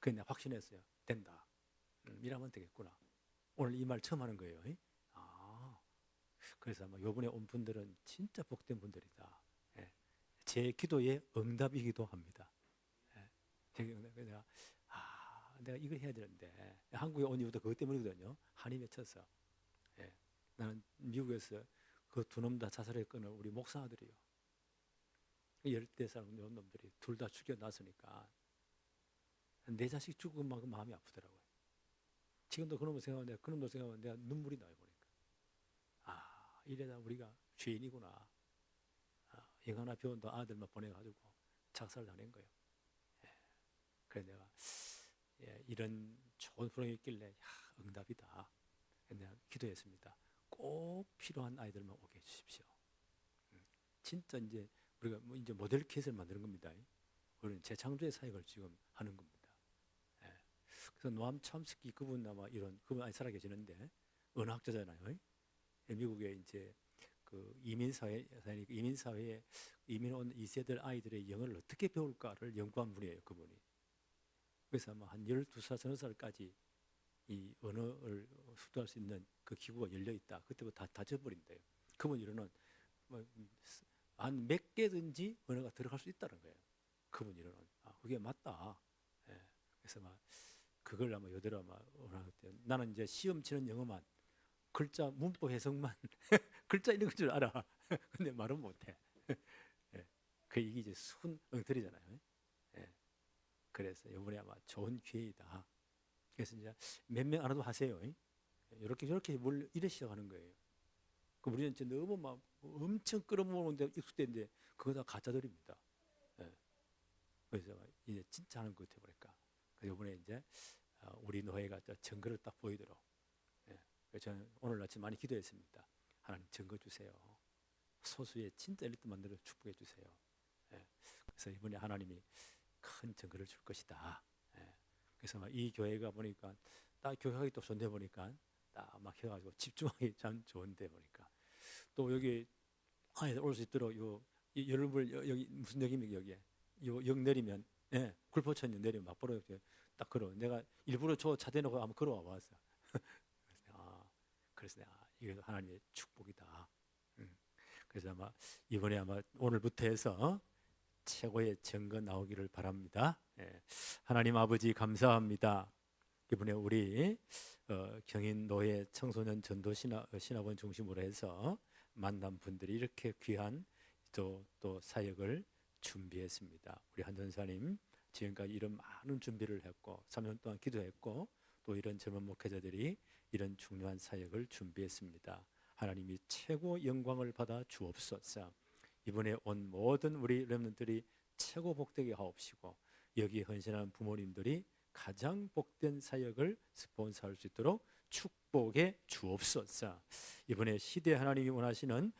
그래 내가 확신했어요. 된다. 이러면 되겠구나. 오늘 이 말 처음 하는 거예요. 그래서 아마 요번에 온 분들은 진짜 복된 분들이다. 제 기도의 응답이기도 합니다. 내가 이걸 해야 되는데 한국에 온 이유도 그것 때문이거든요. 한이 맺혀서. 나는 미국에서 그 두 놈 다 자살했거는 우리 목사들이요. 10대 이런 놈들이 둘 다 죽여놨으니까 내 자식 죽은 만큼 마음이 아프더라고요. 지금도 그놈을 생각하면 그놈도 생각하면 내가 눈물이 나요 보니까. 이래다 우리가 죄인이구나. 영 하나 배운다 아들만 보내가지고 작살을 다낸 거예요. 그래서 내가 이런 좋은 프로그램이 있길래 응답이다. 내가 기도했습니다. 꼭 필요한 아이들만 오게 해주십시오. 진짜 이제 우리가 뭐 이제 모델 킷을 만드는 겁니다. 우리는 재창조의 사역을 지금 하는 겁니다. 예. 그래서 노암 첨스키 그분 아마 이런 그분 아니 살아 계시는데 언어학자잖아요. 예, 미국에 이제 그 이민사회에 이민 온 2세들 아이들의 영어를 어떻게 배울까를 연구한 분이에요, 그분이. 그래서 아마 한 12살, 서너 살까지 이 언어를 습득할 수 있는 그 기구가 열려 있다. 그때부터 다 닫혀버린대요. 그분 이론은 한 몇 개든지 언어가 들어갈 수 있다는 거예요. 그분 이론은 그게 맞다. 예. 그래서 막 그걸 아마 요대로 아마 원하는데 나는 이제 시험 치는 영어만 글자 문법 해석만 글자 읽는 줄 알아. 근데 말은 못해. 예. 그 이게 이제 순 엉터리잖아요. 예. 그래서 이번에 아마 좋은 기회이다. 그래서 이제 몇 명 안 와도 하세요. 이렇게 저렇게 뭘 이래 시작하는 거예요. 그 우리는 이제 너무 막 엄청 끌어모으는데 익숙된데 그거 다 가짜들입니다. 예. 그래서 이제 진짜 하는 것 같아 보니까. 그래서 이번에 이제 우리 노예가 증거를 딱 보이도록. 예. 그래서 저는 오늘 아침 많이 기도했습니다. 하나님 증거 주세요. 소수의 진짜 엘리트 만들어 축복해 주세요. 예. 그래서 이번에 하나님이 큰 증거를 줄 것이다. 예. 그래서 막 이 교회가 보니까 딱 교회하기 또 좋은데 보니까 딱 막 해가지고 집중하기 참 좋은데 보니까 또 여기 안에 올 수 있도록 여러분 여기 무슨 역입니까 여기에 역 내리면 예, 굴포천역 내리면 막보로 딱 걸어. 내가 일부러 저 차 대놓고 한번 걸어와 봤어. 그래서 이게 하나님의 축복이다. 그래서 아마 이번에 아마 오늘부터 해서 최고의 증거 나오기를 바랍니다. 예. 하나님 아버지 감사합니다. 이번에 우리 경인 노예 청소년 전도 신학원 중심으로 해서 만난 분들이 이렇게 귀한 또 사역을 준비했습니다. 우리 한 전사님 지금까지 이런 많은 준비를 했고 3년 동안 기도했고 또 이런 젊은 목회자들이 이런 중요한 사역을 준비했습니다. 하나님이 최고 영광을 받아 주옵소서. 이번에 온 모든 우리 렘넌트들이 최고 복되게 하옵시고 여기 헌신하는 부모님들이 가장 복된 사역을 스폰서할 수 있도록 축복해 주옵소서. 이번에 시대 하나님이 원하시는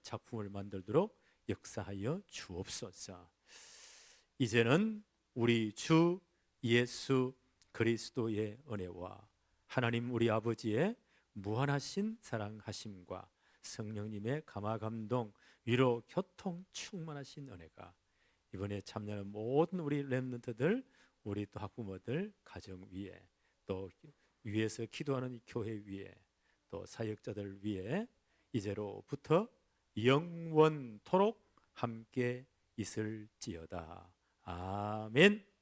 작품을 만들도록 역사하여 주옵소서. 이제는 우리 주 예수 그리스도의 은혜와 하나님 우리 아버지의 무한하신 사랑하심과 성령님의 감화감동 위로 교통 충만하신 은혜가 이번에 참여하는 모든 우리 렘넌트들 우리 또 학부모들 가정 위에 또 위에서 기도하는 교회 위에 또 사역자들 위에 이제로부터 영원토록 함께 있을지어다. 아멘.